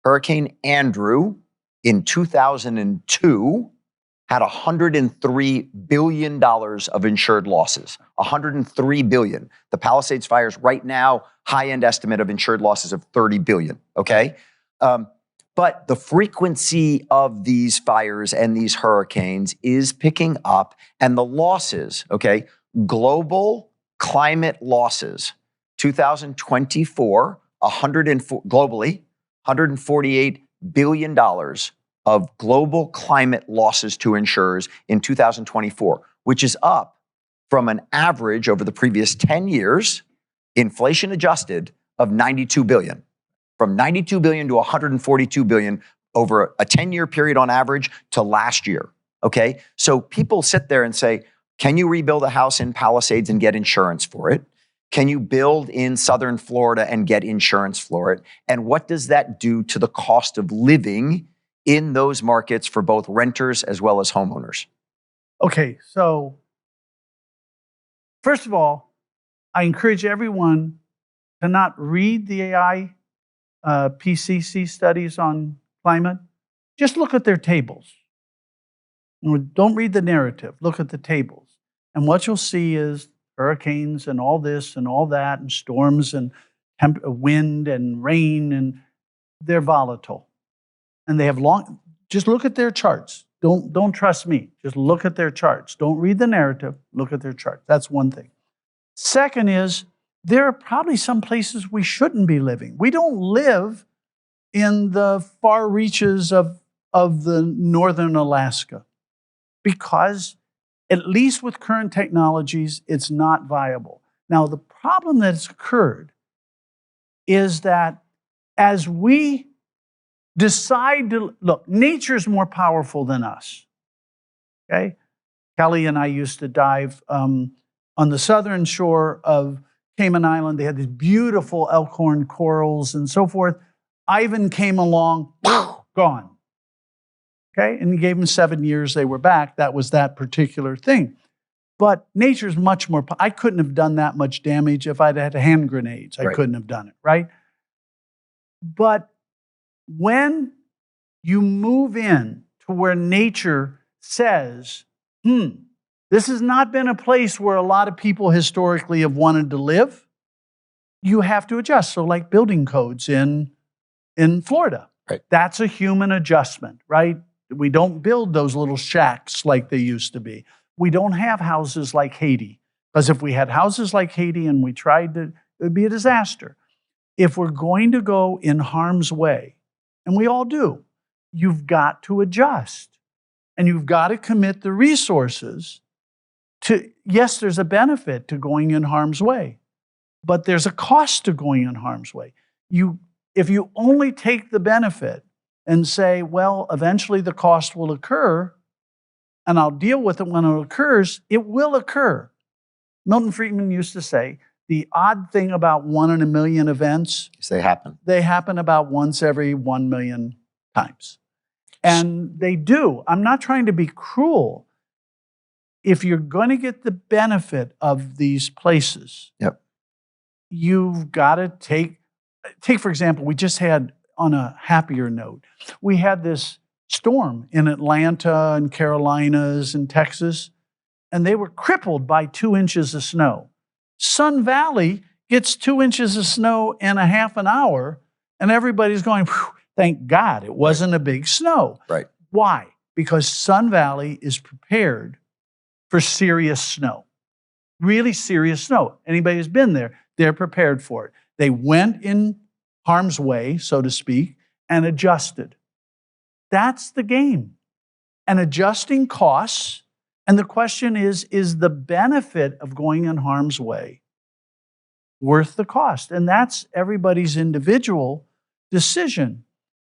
Hurricane Andrew in 2002 had $103 billion of insured losses. $103 billion. The Palisades fires right now, high-end estimate of insured losses of $30 billion, okay? But the frequency of these fires and these hurricanes is picking up, and the losses, okay, global climate losses, 2024, globally, $148 billion of global climate losses to insurers in 2024, which is up from an average over the previous 10 years, inflation adjusted, of $92 billion. From $92 billion to $142 billion over a 10-year period on average to last year, okay? So people sit there and say, can you rebuild a house in Palisades and get insurance for it? Can you build in Southern Florida and get insurance for it? And what does that do to the cost of living in those markets for both renters as well as homeowners? Okay, so first of all, I encourage everyone to not read the AI PCC studies on climate. Just look at their tables. Don't read the narrative. Look at the tables. And what you'll see is hurricanes and all this and all that and storms and wind and rain, and they're volatile. And they have just look at their charts. Don't trust me. Just look at their charts. Don't read the narrative. Look at their charts. That's one thing. Second is, there are probably some places we shouldn't be living. We don't live in the far reaches of the northern Alaska because, at least with current technologies, it's not viable. Now, the problem that's occurred is that as we decide to, look, nature's more powerful than us, okay? Kelly and I used to dive on the southern shore of Cayman Island. They had these beautiful elkhorn corals and so forth. Ivan came along, gone. Okay, and he gave them 7 years, they were back. That was that particular thing. But nature's much more, I couldn't have done that much damage if I'd had hand grenades. I couldn't have done it, right? But when you move in to where nature says, this has not been a place where a lot of people historically have wanted to live, you have to adjust. So like building codes in Florida, that's a human adjustment, right? We don't build those little shacks like they used to be. We don't have houses like Haiti, because if we had houses like Haiti and we tried to, it would be a disaster. If we're going to go in harm's way, and we all do, you've got to adjust. And you've got to commit the resources to, yes, there's a benefit to going in harm's way, but there's a cost to going in harm's way. If you only take the benefit and say, well, eventually the cost will occur, and I'll deal with it when it occurs, it will occur. Milton Friedman used to say, the odd thing about 1 in a million events is they happen. They happen about once every 1 million times. And they do. I'm not trying to be cruel. If you're going to get the benefit of these places, you've got to take, for example, we just had, on a happier note, we had this storm in Atlanta and Carolinas and Texas, and they were crippled by 2 inches of snow. Sun Valley gets 2 inches of snow in a half an hour, and everybody's going, thank God it wasn't a big snow. Right. Why? Because Sun Valley is prepared for serious snow, really serious snow. Anybody who's been there, they're prepared for it. They went in harm's way, so to speak, and adjusted. That's the game. And adjusting costs. And the question is the benefit of going in harm's way worth the cost? And that's everybody's individual decision.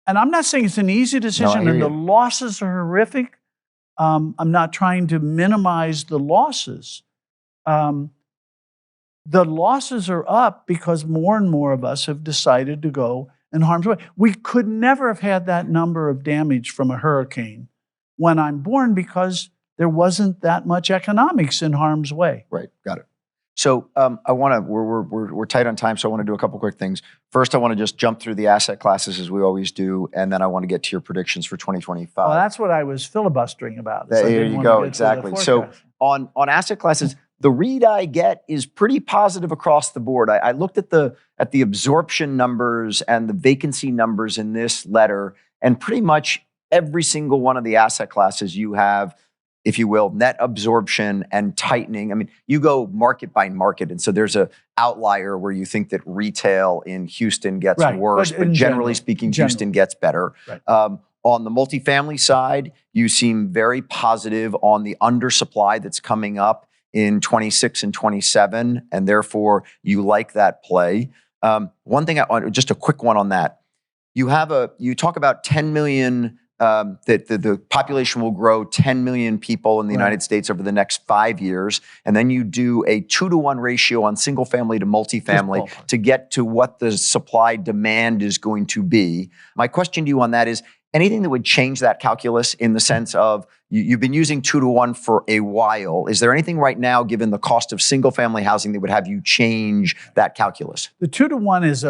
And I'm not saying it's an easy decision, and the losses are horrific. I'm not trying to minimize the losses. The losses are up because more and more of us have decided to go in harm's way. We could never have had that number of damage from a hurricane when I'm born because there wasn't that much economics in harm's way. Right, got it. So I want to, we're tight on time, so I want to do a couple quick things. First, I want to just jump through the asset classes as we always do, and then I want to get to your predictions for 2025. Well, that's what I was filibustering about. There you go, exactly. So on asset classes, the read I get is pretty positive across the board. I looked at the absorption numbers and the vacancy numbers in this letter, and pretty much every single one of the asset classes you have, if you will, net absorption and tightening. I mean, you go market by market, and so there's a outlier where you think that retail in Houston gets worse, but generally speaking, Houston gets better. Right. On the multifamily side, you seem very positive on the undersupply that's coming up in 26 and 27, and therefore you like that play. One thing, just a quick one on that. You talk about 10 million. That the population will grow 10 million people in the United States over the next 5 years. And then you do a 2-to-1 ratio on single family to multifamily to get to what the supply demand is going to be. My question to you on that is, anything that would change that calculus in the sense of you've been using 2-to-1 for a while. Is there anything right now, given the cost of single family housing, that would have you change that calculus? The 2-to-1 is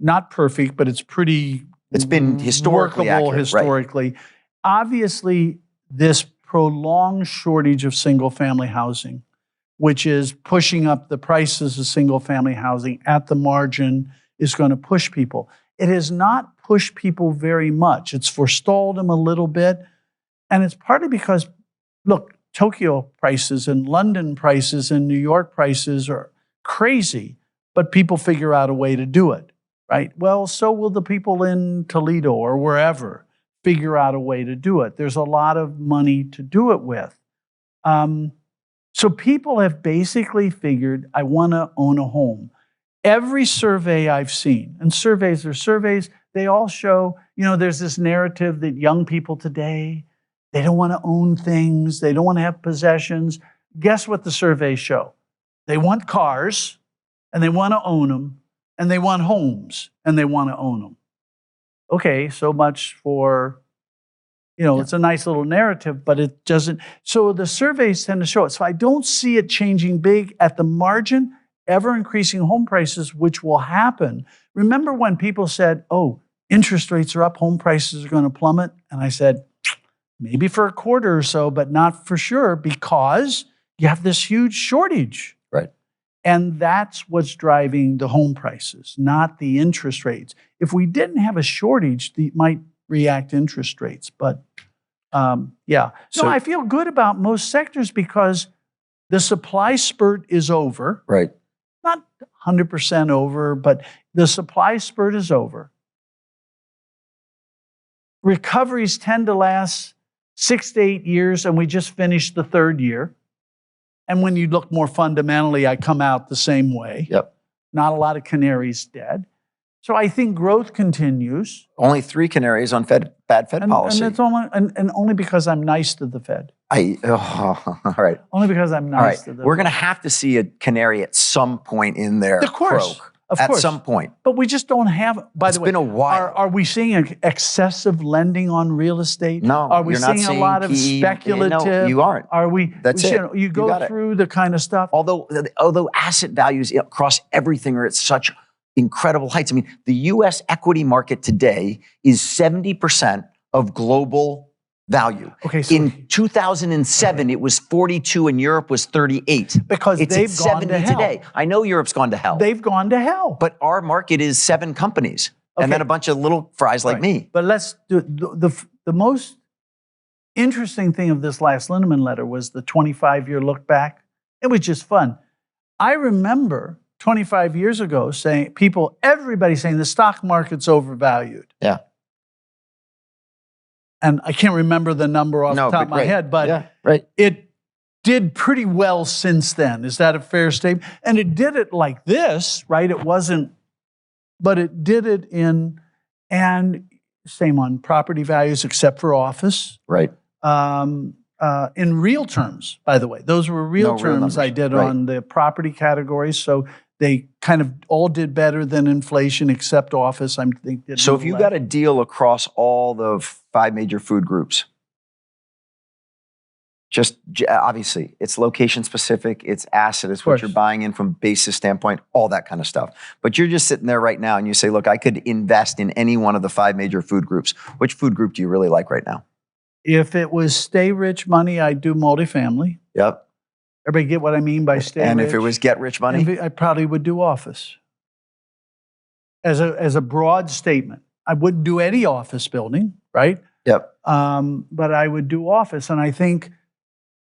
not perfect, but it's pretty... It's been historically accurate, historically. Right. Obviously, this prolonged shortage of single-family housing, which is pushing up the prices of single-family housing at the margin, is going to push people. It has not pushed people very much. It's forestalled them a little bit. And it's partly because, look, Tokyo prices and London prices and New York prices are crazy, but people figure out a way to do it. Right? Well, so will the people in Toledo or wherever figure out a way to do it. There's a lot of money to do it with. So people have basically figured, I want to own a home. Every survey I've seen, and surveys are surveys, they all show, there's this narrative that young people today, they don't want to own things. They don't want to have possessions. Guess what the surveys show? They want cars, and they want to own them, and they want homes, and they want to own them. Okay, so much for, it's a nice little narrative, but it doesn't. So the surveys tend to show it. So I don't see it changing big at the margin, ever increasing home prices, which will happen. Remember when people said, oh, interest rates are up, home prices are going to plummet? And I said, maybe for a quarter or so, but not for sure, because you have this huge shortage. Right. And that's what's driving the home prices, not the interest rates. If we didn't have a shortage, it might react interest rates. But yeah. So I feel good about most sectors because the supply spurt is over. Right. Not 100% over, but the supply spurt is over. Recoveries tend to last 6 to 8 years, and we just finished the third year. And when you look more fundamentally, I come out the same way. Yep. Not a lot of canaries dead. So I think growth continues. Only 3 canaries on bad Fed policy. And it's only because I'm nice to the Fed. All right. Only because I'm nice to the Fed. We're going to have to see a canary at some point in there. Of course. Croak. Of at course. some point. But we just don't have, by the way. It's been a while. Are we seeing excessive lending on real estate? No. Are we you're not seeing a lot of speculative? No, you aren't. Are we? That's it. You go through the kind of stuff. Although asset values across everything are at such incredible heights. I mean, the U.S. equity market today is 70% of global value. Okay, so in 2007, it was 42 and Europe was 38. Because it's they've at gone 70 to hell. today. I know Europe's gone to hell. They've gone to hell. But our market is 7 companies and then a bunch of little fries like me. But let's do the most interesting thing of this last Linneman letter was the 25-year look back. It was just fun. I remember 25 years ago everybody saying the stock market's overvalued. Yeah. And I can't remember the number off the top of my head, but it did pretty well since then. Is that a fair statement? And it did it like this, right? It wasn't, but it did it and same on property values except for office. Right. In real terms, by the way. Those were real terms I did on the property categories. So they kind of all did better than inflation except office, I think. So if you got a deal across all the 5 major food groups, just obviously it's location specific, it's asset, it's what you're buying in from basis standpoint, all that kind of stuff. But you're just sitting there right now and you say, look, I could invest in any one of the 5 major food groups. Which food group do you really like right now? If it was stay rich money, I'd do multifamily. Yep. Everybody get what I mean by stay rich? And if it was get rich money? I probably would do office. As a broad statement. I wouldn't do any office building, right? Yep. But I would do office. And I think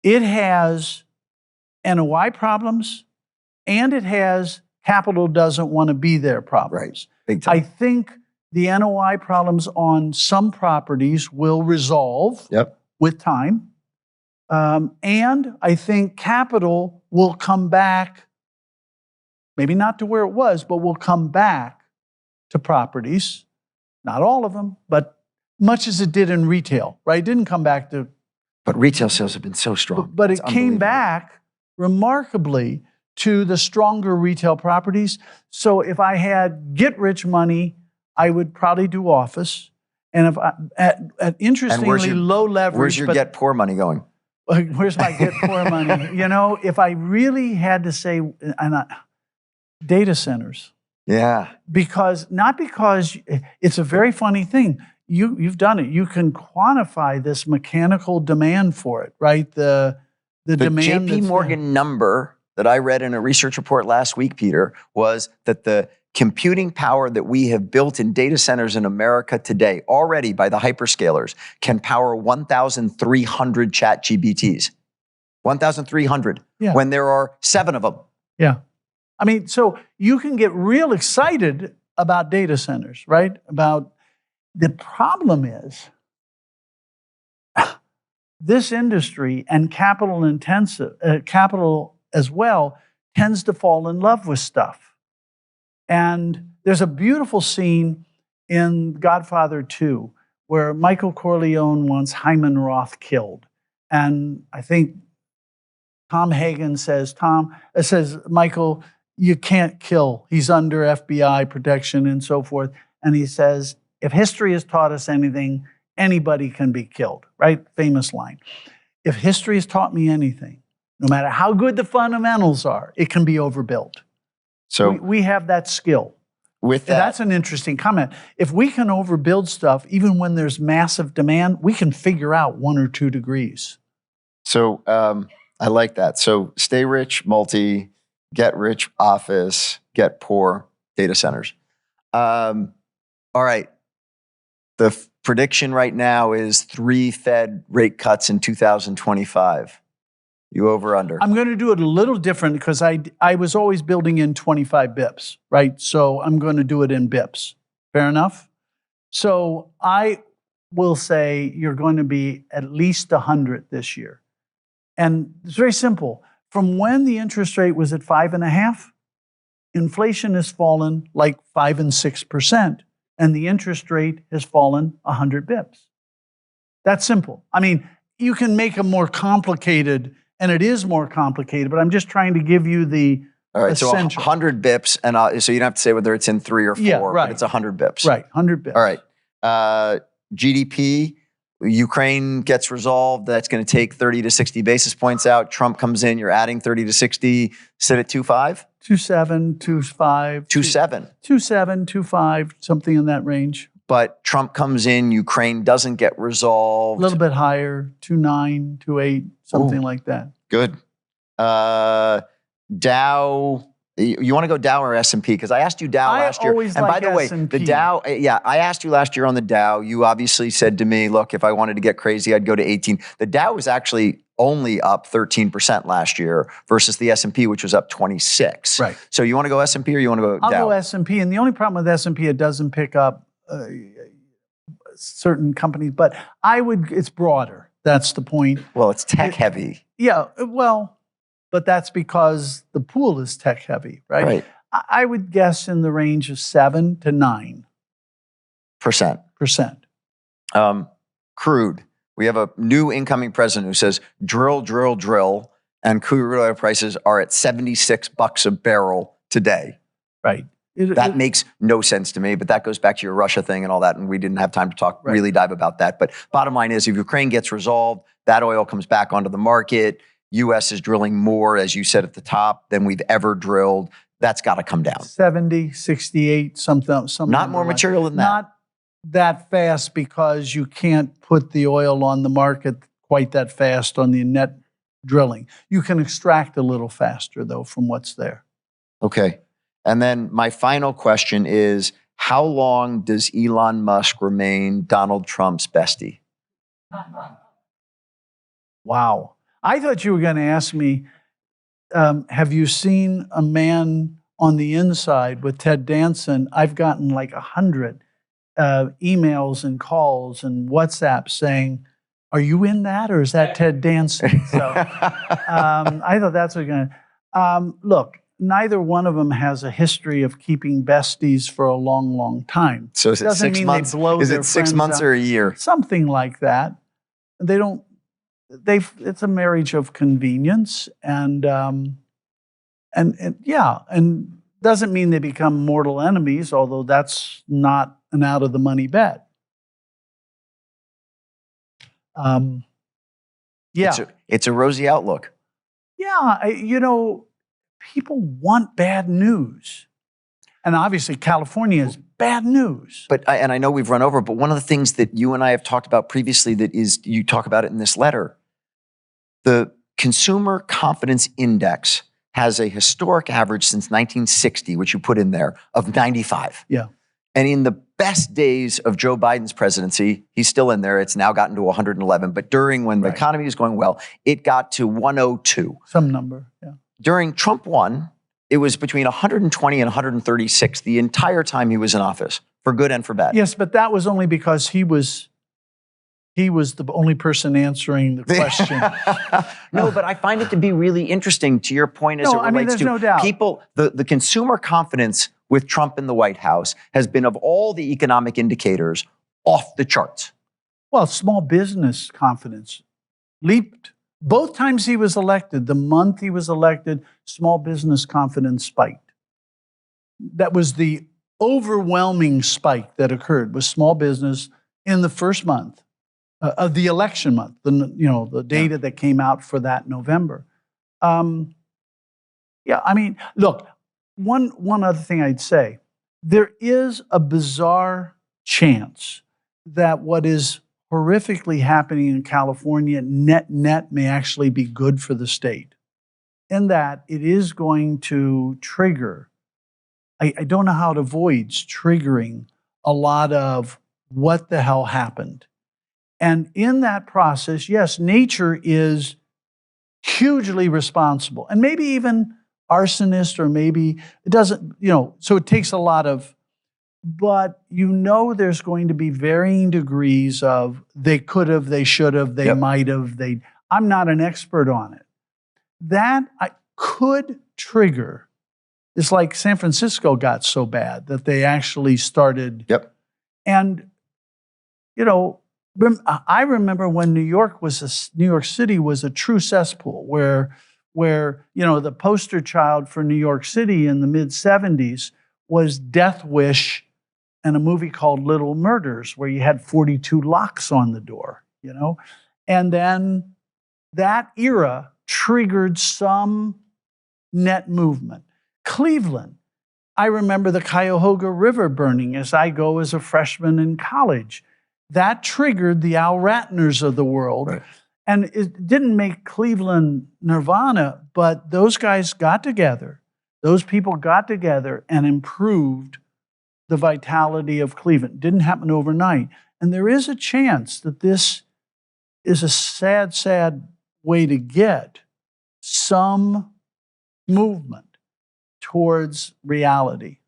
it has NOI problems and it has capital doesn't want to be there problems. Right. Big time. I think the NOI problems on some properties will resolve with time. And I think capital will come back, maybe not to where it was, but will come back to properties. Not all of them, but much as it did in retail, right? It didn't come back to... But retail sales have been so strong. But it came back remarkably to the stronger retail properties. So if I had get-rich money, I would probably do office. And if at interestingly low leverage... Where's your get-poor money going? Where's my get-poor money? If I really had to say... data centers. Yeah. Not because it's a very funny thing. You've done it. You can quantify this mechanical demand for it, right? The demand. JP Morgan number that I read in a research report last week, Peter, was that the computing power that we have built in data centers in America today, already by the hyperscalers, can power 1,300 chat GBTs. 1,300. Yeah. When there are 7 of them. Yeah. I mean, so you can get real excited about data centers, right? The problem is this industry and capital as well tends to fall in love with stuff. And there's a beautiful scene in Godfather 2, where Michael Corleone wants Hyman Roth killed. And I think Tom Hagen says, Michael, you can't kill. He's under FBI protection and so forth. And he says, if history has taught us anything, anybody can be killed, right? Famous line. If history has taught me anything, no matter how good the fundamentals are, it can be overbuilt. So we have that skill. With that, that's an interesting comment. If we can overbuild stuff, even when there's massive demand, we can figure out 1 or 2 degrees. So I like that. So stay rich, multi, get rich, office, get poor, data centers. All right. The prediction right now is 3 Fed rate cuts in 2025. You over under? I'm going to do it a little different because I was always building in 25 bips, right? So I'm going to do it in bips. Fair enough? So I will say you're going to be at least 100 this year. And it's very simple. From when the interest rate was at 5.5%, inflation has fallen like 5 and 6%, and the interest rate has fallen 100 bips. That's simple. I mean, you can make a more complicated, and it is more complicated, but I'm just trying to give you the essential. So 100 bips, and so you don't have to say whether it's in 3 or 4, but it's 100 bips. Right, 100 bips. All right. GDP, Ukraine gets resolved. That's going to take 30 to 60 basis points out. Trump comes in, you're adding 30 to 60. Sit at 2.5? 2.7, 2.5. 2.7. 2.7, 2.5, something in that range. But Trump comes in, Ukraine doesn't get resolved. A little bit higher, 2.9, 2.8, something like that. Good. Dow, you want to go Dow or S&P? Because I asked you Dow last year. And by the way, S&P. the Dow, I asked you last year on the Dow. You obviously said to me, look, if I wanted to get crazy, I'd go to 18. The Dow was actually only up 13% last year versus the S&P, which was up 26. Right. So you want to go S&P or you want to go Dow? I'll go S&P. And the only problem with S&P, it doesn't pick up certain companies, but it's broader. That's the point. Well, it's tech heavy. Yeah, well, but that's because the pool is tech heavy, right? Right. I would guess in the range of 7 to 9%. Crude. We have a new incoming president who says, drill, drill, drill, and crude oil prices are at $76 a barrel today. Right. That makes no sense to me, but that goes back to your Russia thing and all that, and we didn't have time to really dive about that. But bottom line is, if Ukraine gets resolved, that oil comes back onto the market. U.S. is drilling more, as you said at the top, than we've ever drilled. That's got to come down. 70, 68, something. Not more material than that. Not that fast, because you can't put the oil on the market quite that fast on the net drilling. You can extract a little faster, though, from what's there. Okay. And then my final question is, how long does Elon Musk remain Donald Trump's bestie? Wow. I thought you were going to ask me, have you seen a man on the inside with Ted Danson? I've gotten like 100 emails and calls and WhatsApp saying, are you in that, or is that Ted Danson? So I thought that's what you're going to... Look, neither one of them has a history of keeping besties for a long, long time. So is it 6 months? Is it 6 months or a year? Something like that. They don't... It's a marriage of convenience, and doesn't mean they become mortal enemies, although that's not an out of the money bet. It's a rosy outlook. Yeah, people want bad news, and obviously California is bad news. But I know we've run over, but one of the things that you and I have talked about previously, that is, you talk about it in this letter, the Consumer Confidence Index has a historic average since 1960, which you put in there, of 95. Yeah. And in the best days of Joe Biden's presidency, he's still in there. It's now gotten to 111. But when the economy is going well, it got to 102. Some number, yeah. During Trump 1, it was between 120 and 136 the entire time he was in office, for good and for bad. Yes, but that was only because he was the only person answering the question. No, but I find it to be really interesting, to your point, as it relates there's to no doubt. people. The consumer confidence with Trump in the White House has been, of all the economic indicators, off the charts. Well, small business confidence leaped. Both times he was elected, the month he was elected, small business confidence spiked. That was the overwhelming spike that occurred with small business in the first month of the election month, the data that came out for that November. Yeah, I mean, look, one other thing I'd say, there is a bizarre chance that what is horrifically happening in California net may actually be good for the state, in that it is going to trigger, I don't know how it avoids triggering a lot of what the hell happened. And in that process, yes, nature is hugely responsible, and maybe even arsonist, or maybe it doesn't, so it takes a lot of, but there's going to be varying degrees of they could have, they should have, they might have, I'm not an expert on it. That could trigger, it's like San Francisco got so bad that they actually started. And, I remember when New York City was a true cesspool where the poster child for New York City in the mid-'70s was Death Wish and a movie called Little Murders, where you had 42 locks on the door, And then that era triggered some net movement. Cleveland, I remember the Cuyahoga River burning as I go as a freshman in college. That triggered the Al Ratners of the world. Right. And it didn't make Cleveland nirvana, but those guys got together. Those people got together and improved the vitality of Cleveland. It didn't happen overnight. And there is a chance that this is a sad, sad way to get some movement towards reality.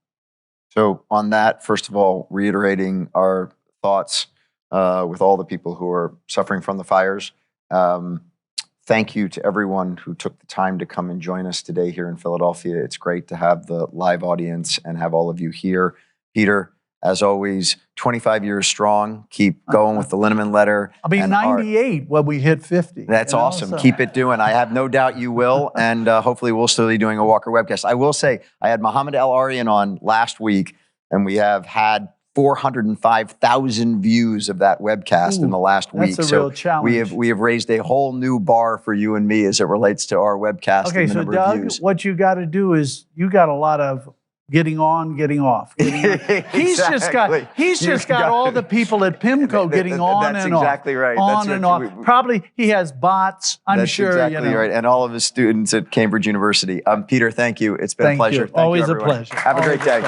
So on that, first of all, reiterating our thoughts with all the people who are suffering from the fires. Thank you to everyone who took the time to come and join us today here in Philadelphia. It's great to have the live audience and have all of you here. Peter, as always, 25 years strong. Keep going with the Linneman letter. I'll be 98 when we hit 50. That's awesome. So. Keep it doing. I have no doubt you will. And hopefully we'll still be doing a Walker Webcast. I will say, I had Mohammed El Arian on last week, and we have had 405,000 views of that webcast in the last week. That's a real challenge. We have raised a whole new bar for you and me as it relates to our webcast. Okay, so Doug, what you got to do is you got a lot of getting on, getting off. He's just got all the people at PIMCO getting on and off. That's exactly right. On and off. Probably he has bots, I'm sure. That's exactly right. And all of his students at Cambridge University. Peter, thank you. It's been a pleasure. Thank you. Always a pleasure. Have a great day.